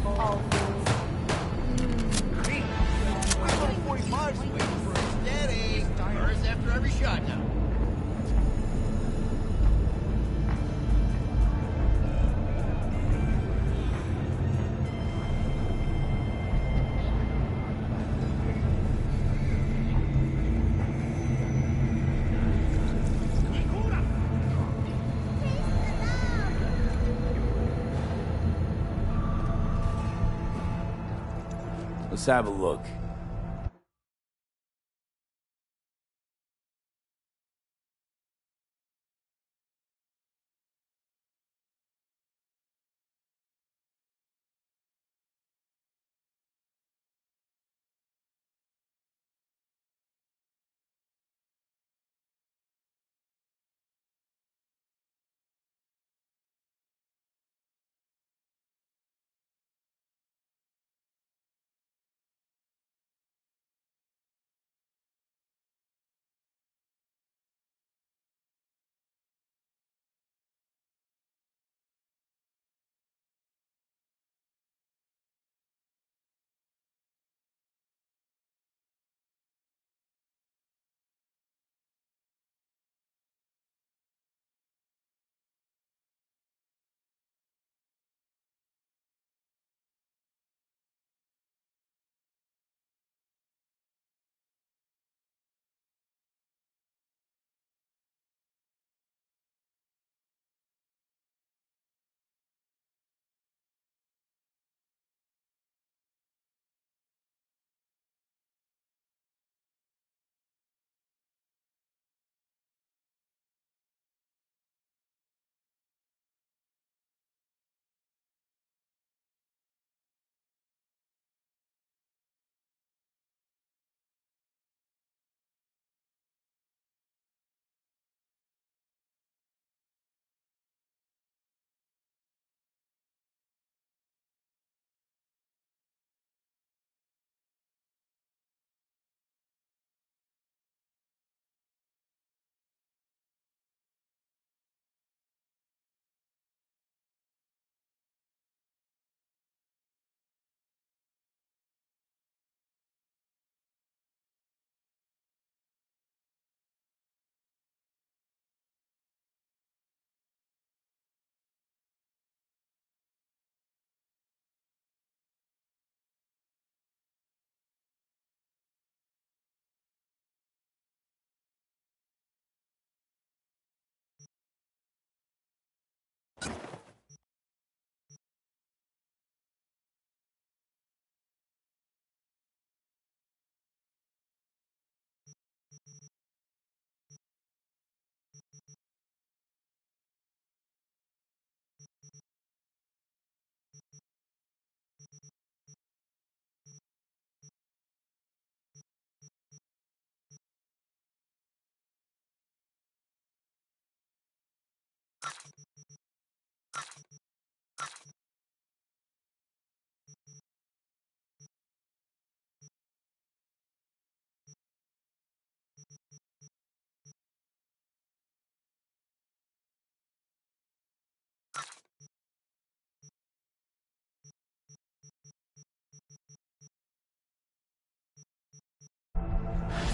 Always. We're 45's waiting for a steady. Burst after every shot now. Let's have a look.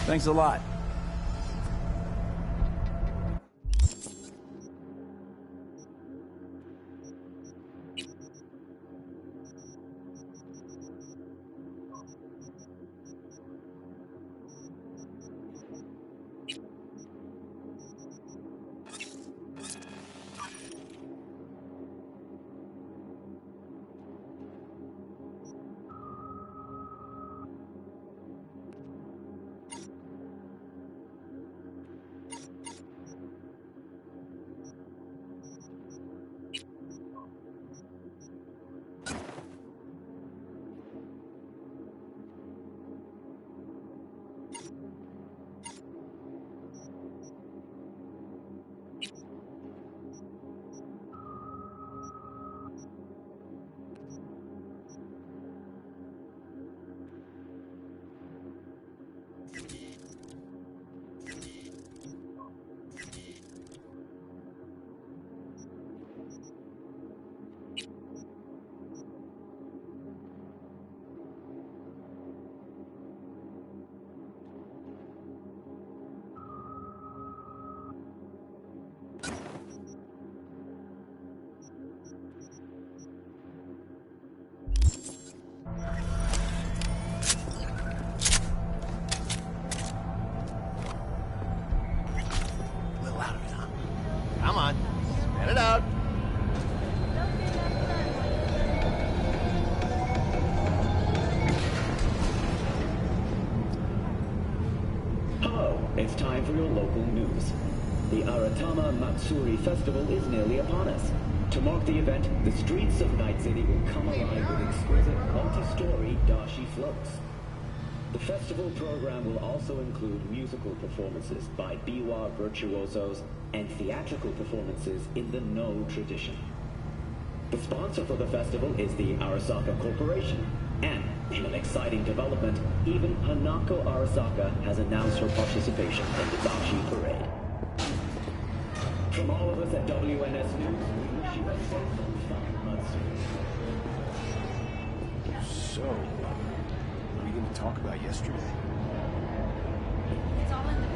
Thanks a lot. Come on, spit it out. Hello, it's time for your local news. The Aratama Matsuri Festival is nearly upon us. To mark the event, the streets of Night City will come alive with exquisite multi-story dashi floats. The festival program will also include musical performances by biwa virtuosos and theatrical performances in the No tradition. The sponsor for the festival is the Arasaka Corporation, and in an exciting development, even Hanako Arasaka has announced her participation in the Dashi Parade. From all of us at WNS News, we wish you a safe and fun Matsuri. So, what are we going to talk about yesterday? It's all in the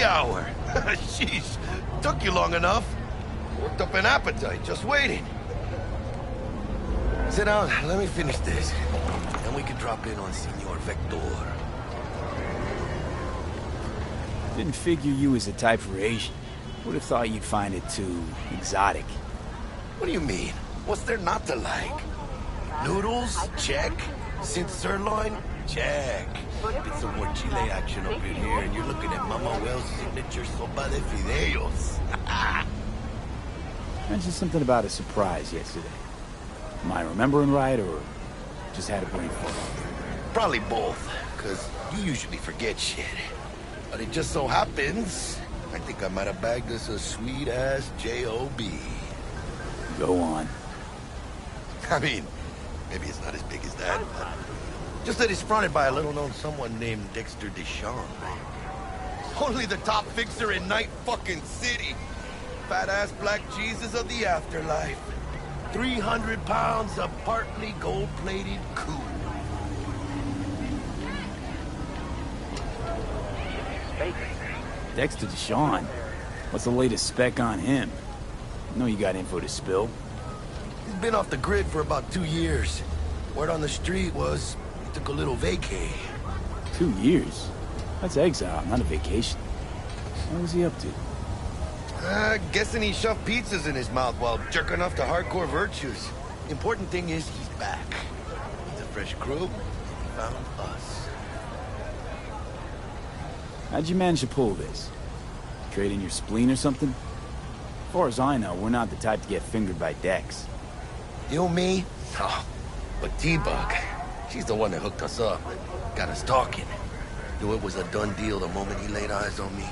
hour. Sheesh, took you long enough. Worked up an appetite, just waiting. Sit down, let me finish this. Then we can drop in on Senor Vector. Didn't figure you as a type for Asian. Would have thought you'd find it too exotic. What do you mean? What's there not to like? Noodles? Check. Synth sirloin? Check. Bit some more Chile action up in here, and you're looking at Mama Wells' signature sopa de fideos. Mentioned something about a surprise yesterday. Am I remembering right, or just had a brain fart? Probably both, because you usually forget shit. But it just so happens, I think I might have bagged us a sweet-ass J.O.B. Go on. I mean, maybe it's not as big as that, but just that it's fronted by a little-known someone named Dexter Deshawn. Only the top fixer in Night fucking City. Fat-ass black Jesus of the afterlife. 300 pounds of partly gold-plated cool. Dexter Deshawn? What's the latest spec on him? I know you got info to spill. He's been off the grid for about 2 years. Word on the street was he took a little vacay. 2 years? That's exile, not a vacation. What was he up to? Guessing he shoved pizzas in his mouth while jerking off to hardcore virtues. The important thing is he's back. He's a fresh crew. He found us. How'd you manage to pull this? Trade in your spleen or something? As far as I know, we're not the type to get fingered by Dex. You, me? Oh, but T-Bug, she's the one that hooked us up. Got us talking. Knew it was a done deal the moment he laid eyes on me.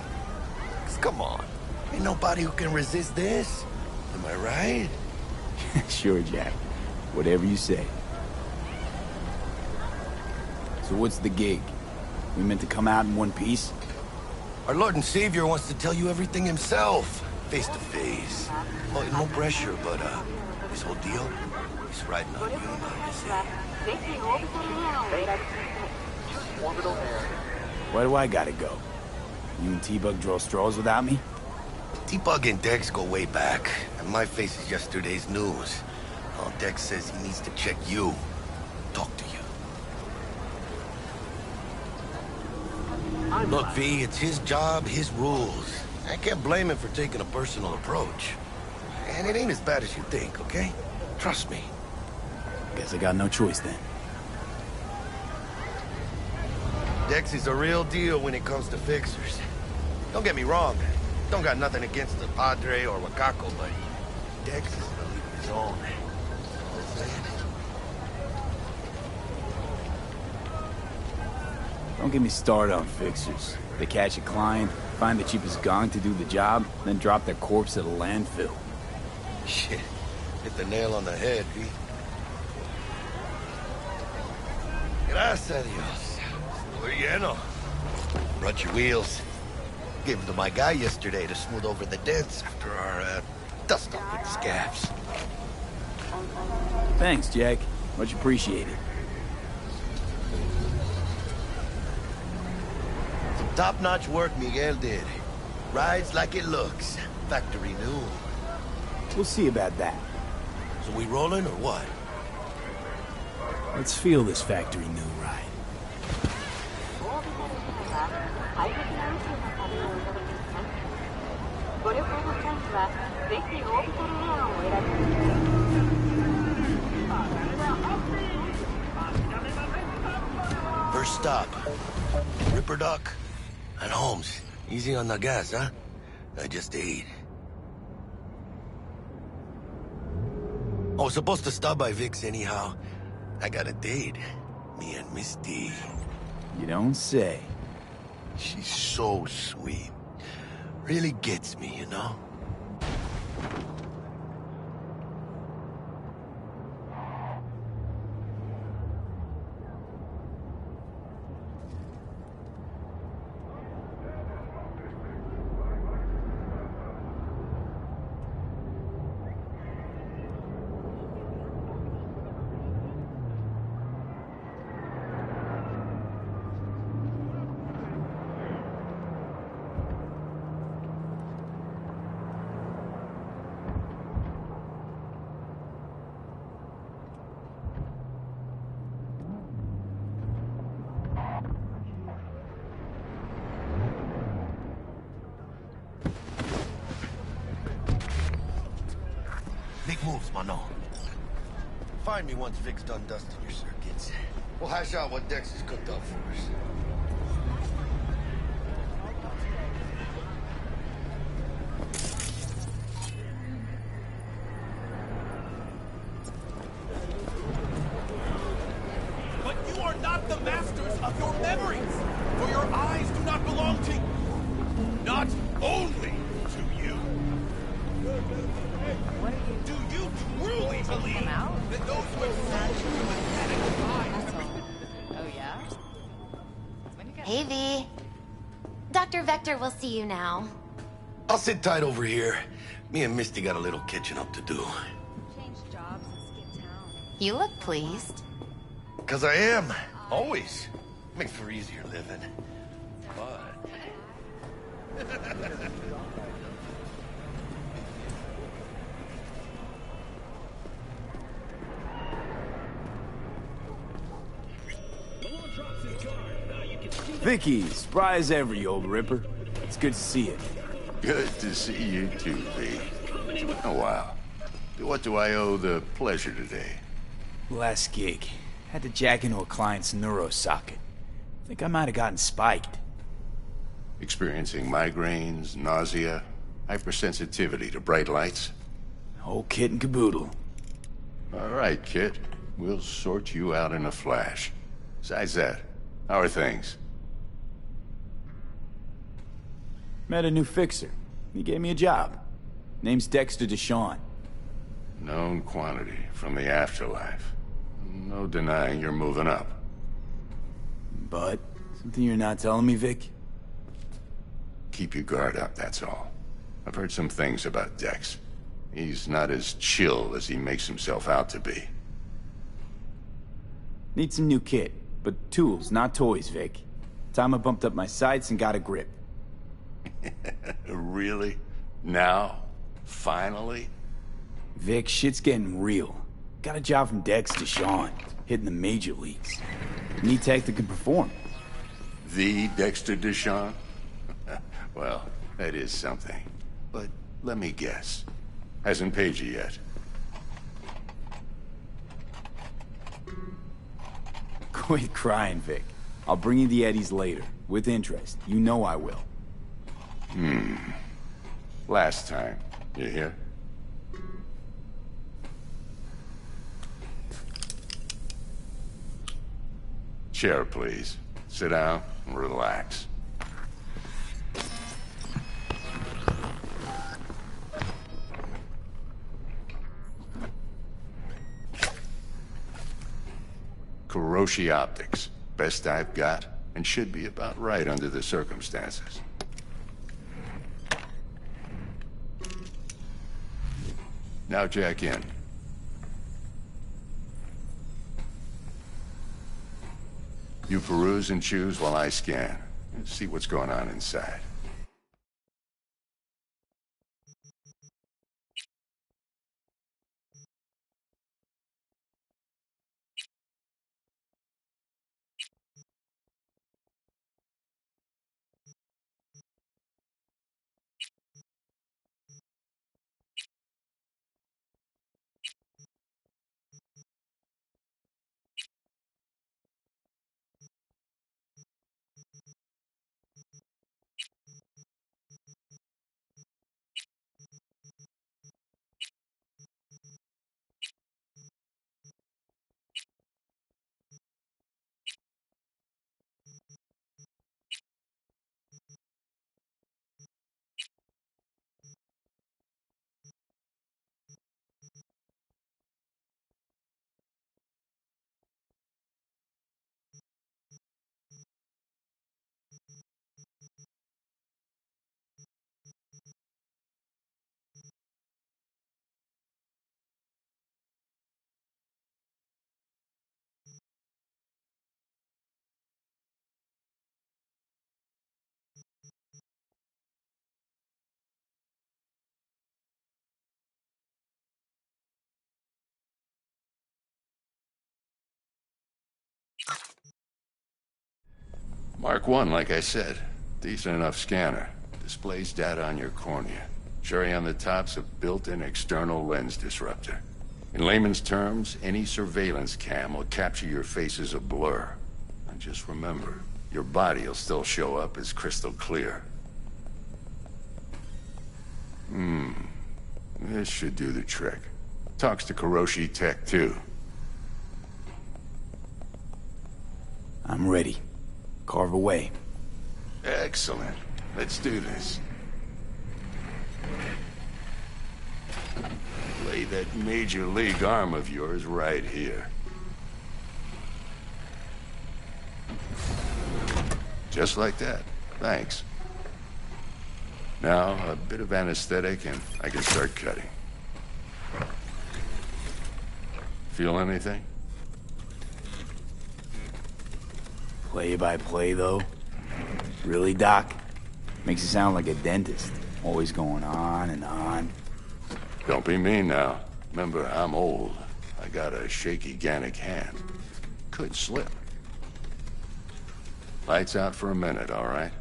'Cause come on, ain't nobody who can resist this. Am I right? Sure, Jack. Whatever you say. So what's the gig? We meant to come out in one piece? Our Lord and Savior wants to tell you everything himself, face to face. Oh, no pressure, but this whole deal, he's riding on you, Where do I gotta go? You and T-Bug draw straws without me? T-Bug and Dex go way back, and my face is yesterday's news. Oh, Dex says he needs to check you, talk to you. Look, V, it's his job, his rules. I can't blame him for taking a personal approach. And it ain't as bad as you think, okay? Trust me. Guess I got no choice then. Dex is a real deal when it comes to fixers. Don't get me wrong. Don't got nothing against the Padre or Wakako, but Dex is in a league of his own. Don't get me started on fixers. They catch a client, find the cheapest gong to do the job, then drop their corpse at a landfill. Shit. Hit the nail on the head, V. Gracias a Dios. Estoy lleno. Brought your wheels. Gave them to my guy yesterday to smooth over the dents after our, dust up with the scabs. Thanks, Jack. Much appreciated. Some top-notch work Miguel did. Rides like it looks. Factory new. We'll see about that. So we rolling or what? Let's feel this factory new ride. First stop. Ripper Duck and Holmes. Easy on the gas, huh? I just ate. I was supposed to stop by Vic's anyhow. I got a date. Me and Misty. You don't say. She's so sweet. Really gets me, you know? mano. Find me once Vic's done dusting your circuits. We'll hash out what Dex has cooked up for us. But you are not the masters of your memories, for your eyes do not belong to you. Not only to you. Do you truly believe that those who have sold you pathetic lies? Oh, yeah? Hey, V. Dr. Vector will see you now. I'll sit tight over here. Me and Misty got a little catching up to do. You look pleased. 'Cause I am. Always. Makes for easier living. But... Vicky, spry as ever, you old ripper. It's good to see you. Good to see you too, V. Oh, wow. What do I owe the pleasure today? Last gig. Had to jack into a client's neuro socket. Think I might have gotten spiked. Experiencing migraines, nausea, hypersensitivity to bright lights? Whole kit and caboodle. All right, kid. We'll sort you out in a flash. Besides that, how are things? Met a new fixer. He gave me a job. Name's Dexter Deshawn. Known quantity from the afterlife. No denying you're moving up. But, something you're not telling me, Vic? Keep your guard up, that's all. I've heard some things about Dex. He's not as chill as he makes himself out to be. Need some new kit, but tools, not toys, Vic. Time I bumped up my sights and got a grip. Really? Now? Finally? Vic, shit's getting real. Got a job from Dex Deshawn, hitting the major leagues. Need tech that can perform. The Dexter Deshawn? Well, that is something. But let me guess. Hasn't paid you yet. Quit crying, Vic. I'll bring you the eddies later, with interest. You know I will. Last time. You hear? Chair, please. Sit down and relax. Kuroshi Optics. Best I've got, and should be about right under the circumstances. Now jack in. You peruse and choose while I scan. See what's going on inside. Mark 1, like I said. Decent enough scanner. Displays data on your cornea. Cherry on the top's a built-in external lens disruptor. In layman's terms, any surveillance cam will capture your face as a blur. And just remember, your body will still show up as crystal clear. This should do the trick. Talks to Kuroshi Tech, too. I'm ready. Carve away. Excellent. Let's do this. Lay that major league arm of yours right here. Just like that. Thanks. Now, a bit of anesthetic and I can start cutting. Feel anything? Play by play, though? Really, Doc? Makes it sound like a dentist. Always going on and on. Don't be mean now. Remember, I'm old. I got a shaky Gannic hand. Could slip. Lights out for a minute, all right?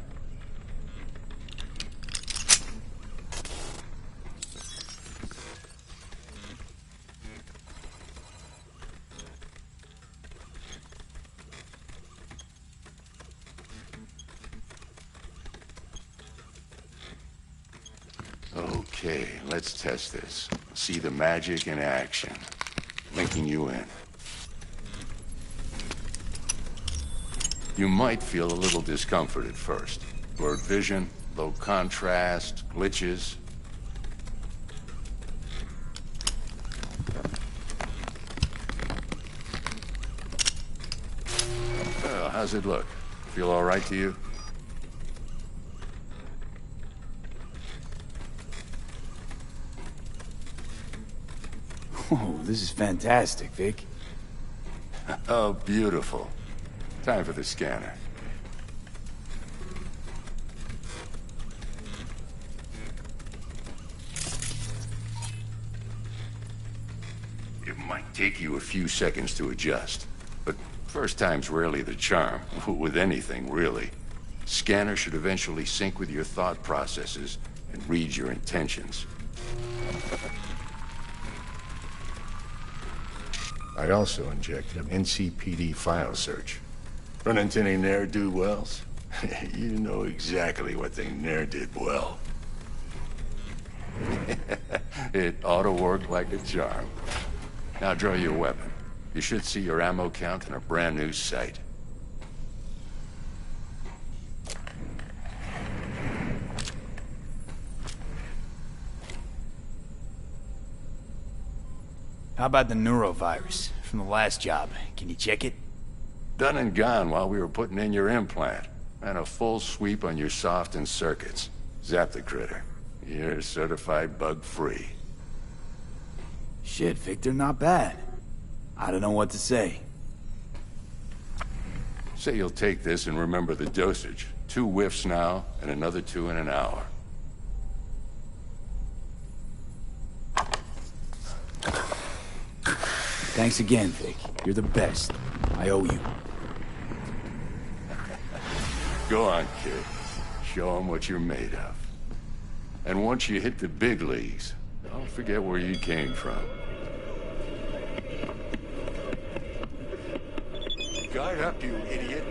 Okay, let's test this. See the magic in action. Linking you in. You might feel a little discomfort at first. Blurred vision, low contrast, glitches. Well, how's it look? Feel all right to you? Oh, this is fantastic, Vic. Oh, beautiful. Time for the scanner. It might take you a few seconds to adjust, but first time's rarely the charm, with anything, really. Scanner should eventually sync with your thought processes and read your intentions. I also injected an NCPD file search. Run into any ne'er-do-wells? You know exactly what they ne'er did well. It ought to work like a charm. Now draw your weapon. You should see your ammo count in a brand new sight. How about the neurovirus from the last job? Can you check it? Done and gone while we were putting in your implant. And a full sweep on your soft and circuits. Zap the critter. You're certified bug-free. Shit, Victor, not bad. I don't know what to say. Say you'll take this and remember the dosage. 2 whiffs now, and another 2 in an hour. Thanks again, Vic. You're the best. I owe you. Go on, kid. Show them what you're made of. And once you hit the big leagues, don't forget where you came from. Guard up, you idiot.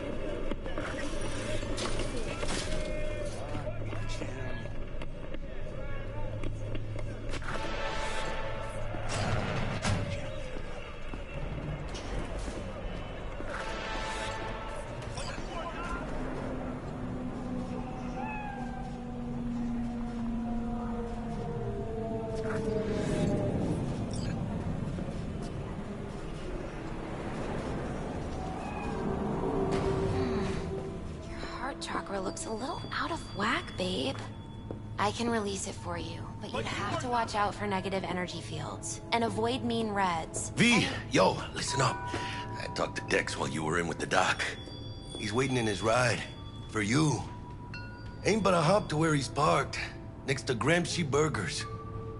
Chakra looks a little out of whack, babe. I can release it for you, but you'd have to watch out for negative energy fields and avoid mean reds. V, yo, listen up. I talked to Dex while you were in with the doc. He's waiting in his ride. For you. Ain't but a hop to where he's parked. Next to Gramsci Burgers.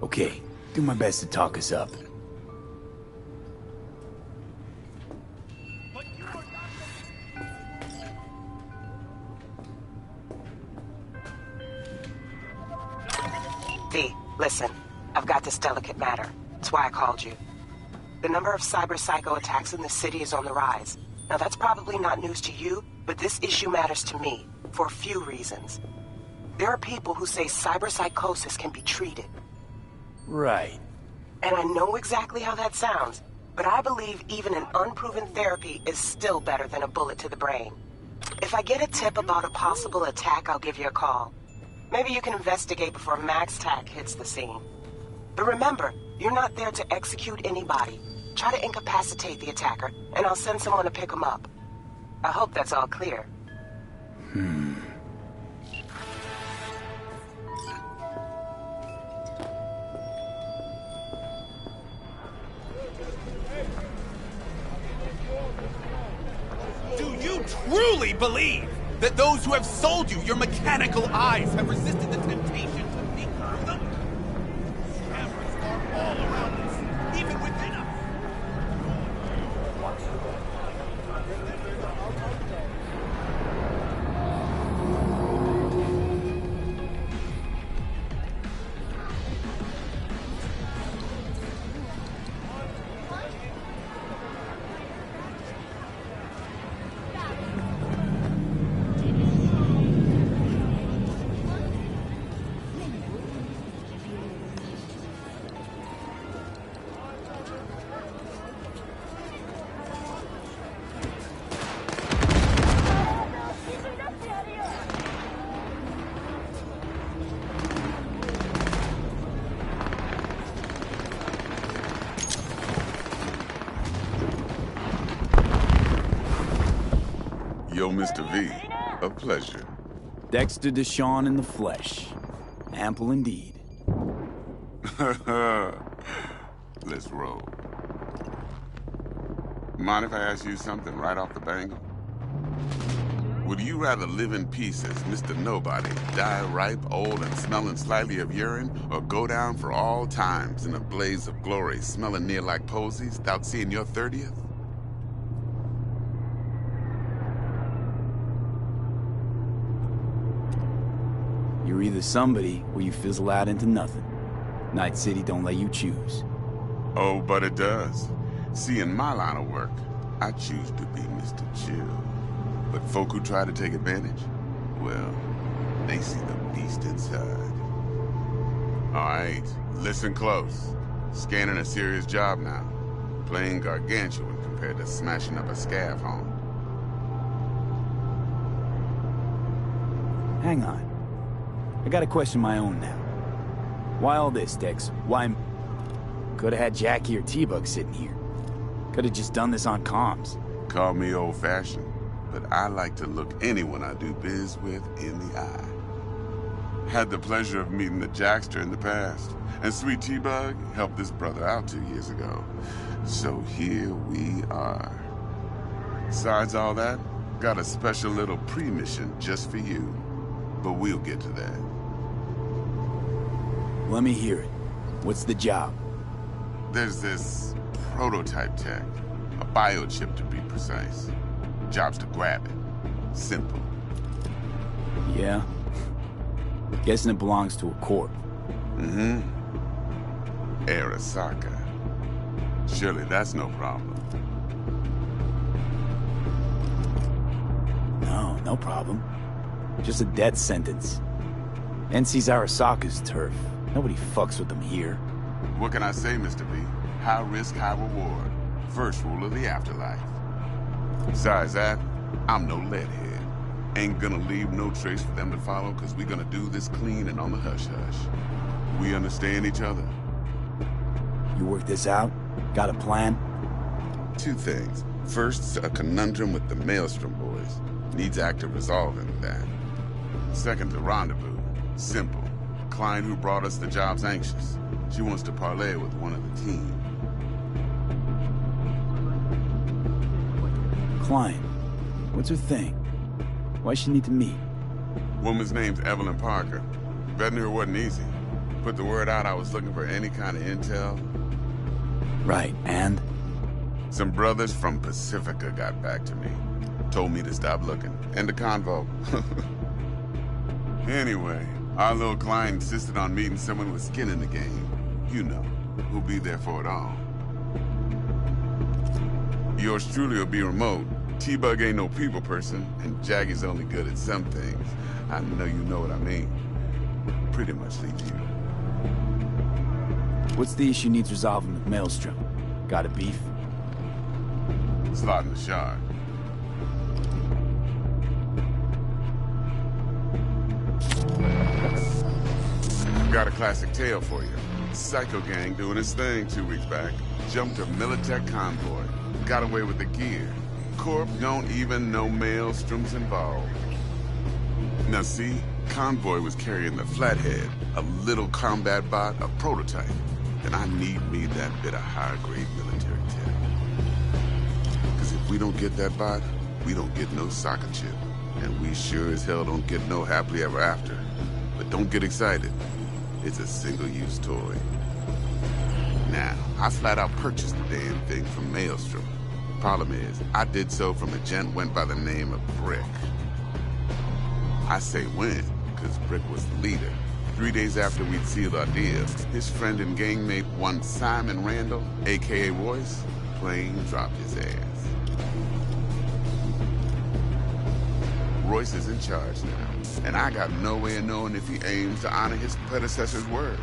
Okay, do my best to talk us up. V, listen. I've got this delicate matter. That's why I called you. The number of cyber psycho attacks in the city is on the rise. Now that's probably not news to you, but this issue matters to me, for a few reasons. There are people who say cyberpsychosis can be treated. Right. And I know exactly how that sounds, but I believe even an unproven therapy is still better than a bullet to the brain. If I get a tip about a possible attack, I'll give you a call. Maybe you can investigate before Max Tac hits the scene. But remember, you're not there to execute anybody. Try to incapacitate the attacker, and I'll send someone to pick him up. I hope that's all clear. Do you truly believe that those who have sold you your mechanical eyes have resisted the temptation to peek through them? Cameras are all around us, even within us. Yo, Mr. V, a pleasure. Dexter Deshawn in the flesh. Ample indeed. Let's roll. Mind if I ask you something right off the bangle? Would you rather live in peace as Mr. Nobody, die ripe, old, and smelling slightly of urine, or go down for all times in a blaze of glory, smelling near like posies, without seeing your 30th? You're either somebody or you fizzle out into nothing. Night City don't let you choose. Oh, but it does. See, in my line of work, I choose to be Mr. Chill. But folk who try to take advantage, well, they see the beast inside. All right, listen close. Scanning a serious job now. Playing gargantuan compared to smashing up a scav home. Hang on. I got a question of my own now. Why all this, Dex? Why... Could've had Jackie or T-Bug sitting here. Could've just done this on comms. Call me old-fashioned, but I like to look anyone I do biz with in the eye. Had the pleasure of meeting the Jackster in the past, and sweet T-Bug helped this brother out 2 years ago. So here we are. Besides all that, got a special little pre-mission just for you. But we'll get to that. Let me hear it. What's the job? There's this prototype tech. A biochip, to be precise. Job's to grab it. Simple. Yeah? Guessing it belongs to a corp. Mm-hmm. Arasaka. Surely that's no problem. No problem. Just a death sentence. NC's Arasaka's turf. Nobody fucks with them here. What can I say, Mr. B? High risk, high reward. First rule of the afterlife. Besides that, I'm no leadhead. Ain't gonna leave no trace for them to follow, cause we gonna do this clean and on the hush-hush. We understand each other. You work this out? Got a plan? Two things. First, a conundrum with the Maelstrom boys. Needs active resolving that. Second, a rendezvous. Simple. Client who brought us the job's anxious. She wants to parlay with one of the team. Client? What's her thing? Why she need to meet? Woman's name's Evelyn Parker. Vetting her wasn't easy. Put the word out I was looking for any kind of intel. Right, and? Some brothers from Pacifica got back to me. Told me to stop looking. End of convo. Anyway, our little client insisted on meeting someone with skin in the game. You know, who'll be there for it all. Yours truly will be remote. T-Bug ain't no people person, and Jaggy's only good at some things. I know you know what I mean. Pretty much leaves you. What's the issue needs resolving with Maelstrom? Got a beef? Slotting the shard. Got a classic tale for you. Psycho gang doing his thing 2 weeks back. Jumped a Militech convoy. Got away with the gear. Corp don't even know Maelstrom's involved. Now see, convoy was carrying the Flathead, a little combat bot, a prototype. And I need me that bit of high-grade military tech. Because if we don't get that bot, we don't get no soccer chip. And we sure as hell don't get no happily ever after. But don't get excited. It's a single-use toy. Now, I flat out purchased the damn thing from Maelstrom. Problem is, I did so from a gent went by the name of Brick. I say when, because Brick was the leader. 3 days after we'd sealed our deal, his friend and gangmate, one Simon Randall, a.k.a. Royce, plain dropped his ass. Royce is in charge now, and I got no way of knowing if he aims to honor his predecessor's word.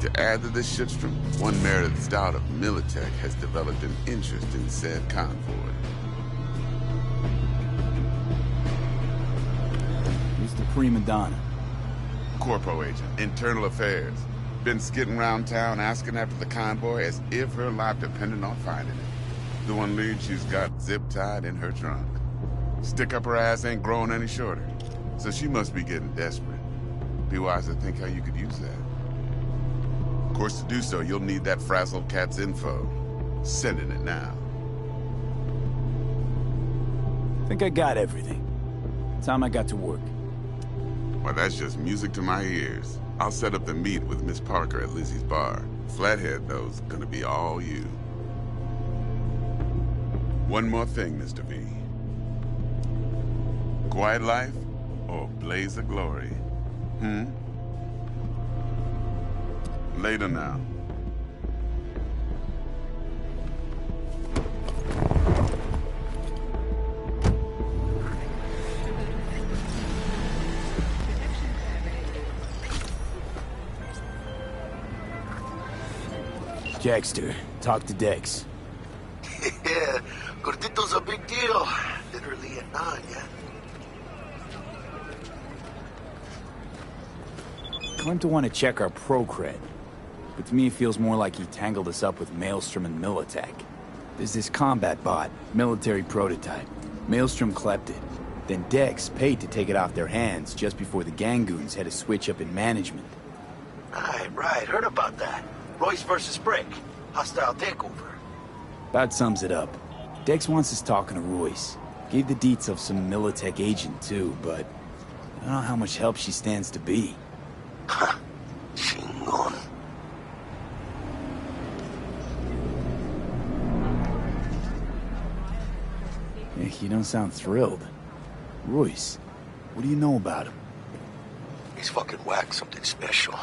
To add to this shitstrom, one merited stout of Militech has developed an interest in said convoy. Who's the prima donna? Corpo agent, internal affairs. Been skidding around town asking after the convoy as if her life depended on finding it. The one lead she's got zip-tied in her trunk. Stick up her ass ain't growing any shorter, so she must be getting desperate. Be wise to think how you could use that. Of course, to do so, you'll need that frazzled cat's info. Sending it now. Think I got everything. Time I got to work. Well, that's just music to my ears. I'll set up the meet with Miss Parker at Lizzie's bar. Flathead, though's gonna be all you. One more thing, Mr. V. Quiet life or blaze of glory? Later now. Jackster, talk to Dex. Yeah, Gordito's a big deal. Literally and not, yeah. Claimed to want to check our pro cred. But to me it feels more like he tangled us up with Maelstrom and Militech. There's this combat bot, military prototype. Maelstrom clept it. Then Dex paid to take it off their hands just before the Gangoons had a switch up in management. Right, heard about that. Royce versus Brick. Hostile takeover. About sums it up. Dex wants us talking to Royce. Gave the deets of some Militech agent too, but I don't know how much help she stands to be. Chingon. You don't sound thrilled. Royce, what do you know about him? He's fucking whack, something special.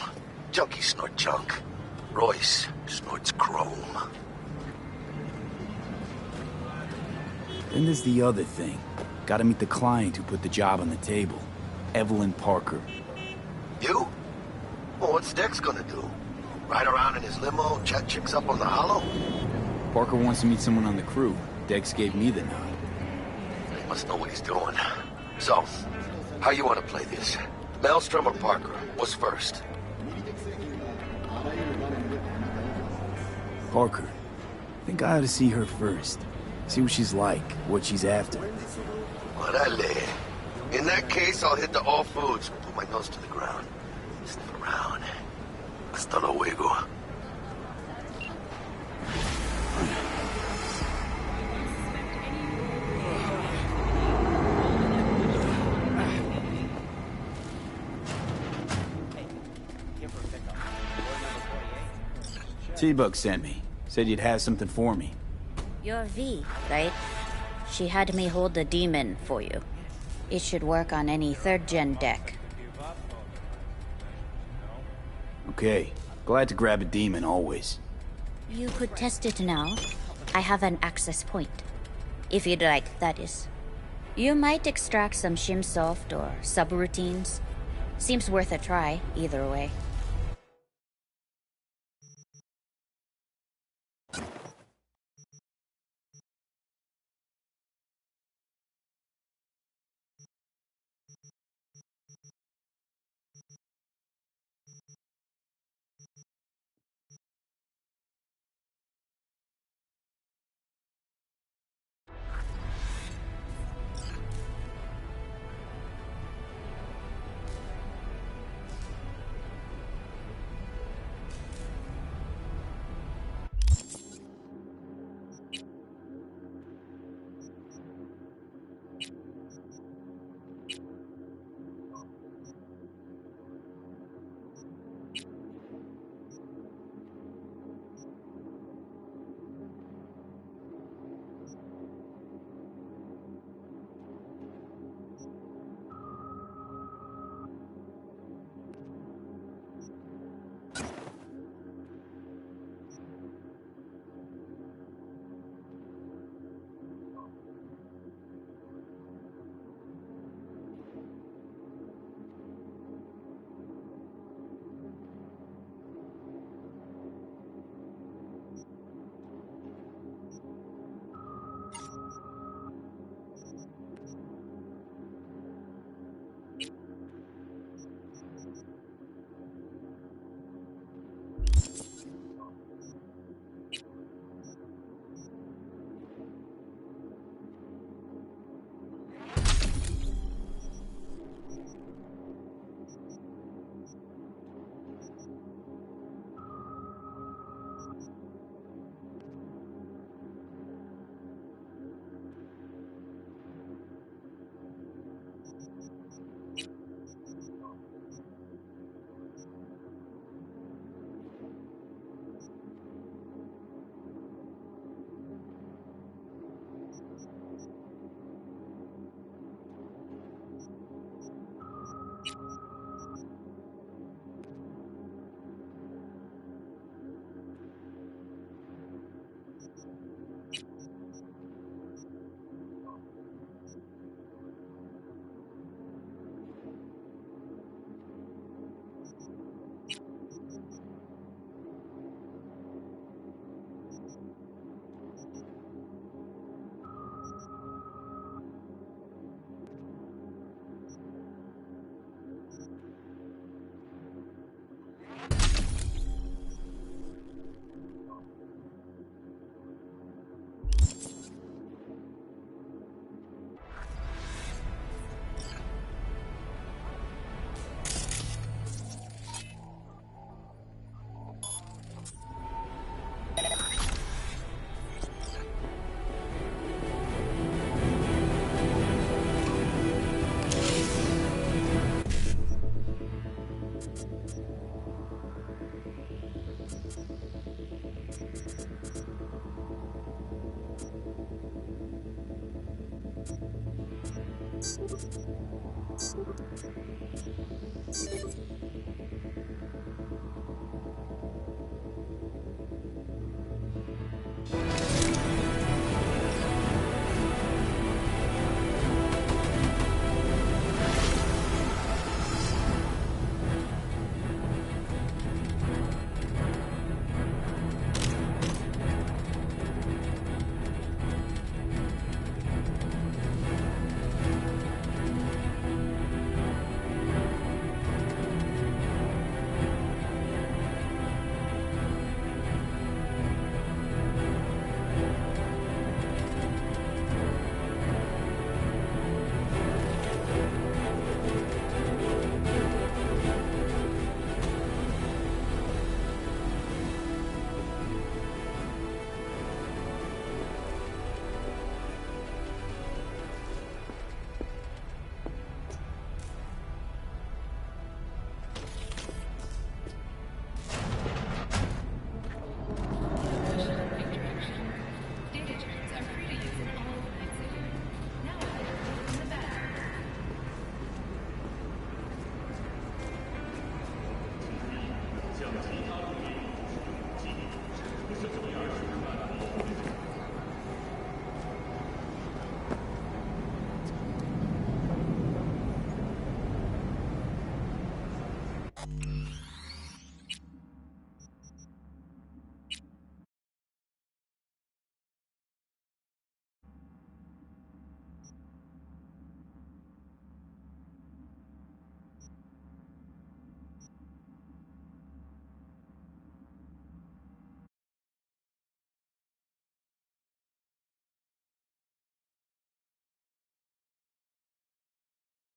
Junkies snort junk. Royce snorts chrome. Then there's the other thing. Gotta meet the client who put the job on the table. Evelyn Parker. You? Well, what's Dex gonna do? Ride around in his limo, chat chicks up on the hollow? Parker wants to meet someone on the crew. Dex gave me the nod. He must know what he's doing. So, how you want to play this? Maelstrom or Parker? What's first? Parker. Think I ought to see her first. See what she's like, what she's after. Orale. In that case, I'll hit the all foods. Put my nose to the ground. Sniff around. Hasta luego. T-Bug sent me. Said you'd have something for me. You're V, right? She had me hold the demon for you. It should work on any 3rd-gen deck. Okay. Glad to grab a demon, always. You could test it now. I have an access point. If you'd like, that is. You might extract some shimsoft or subroutines. Seems worth a try, either way.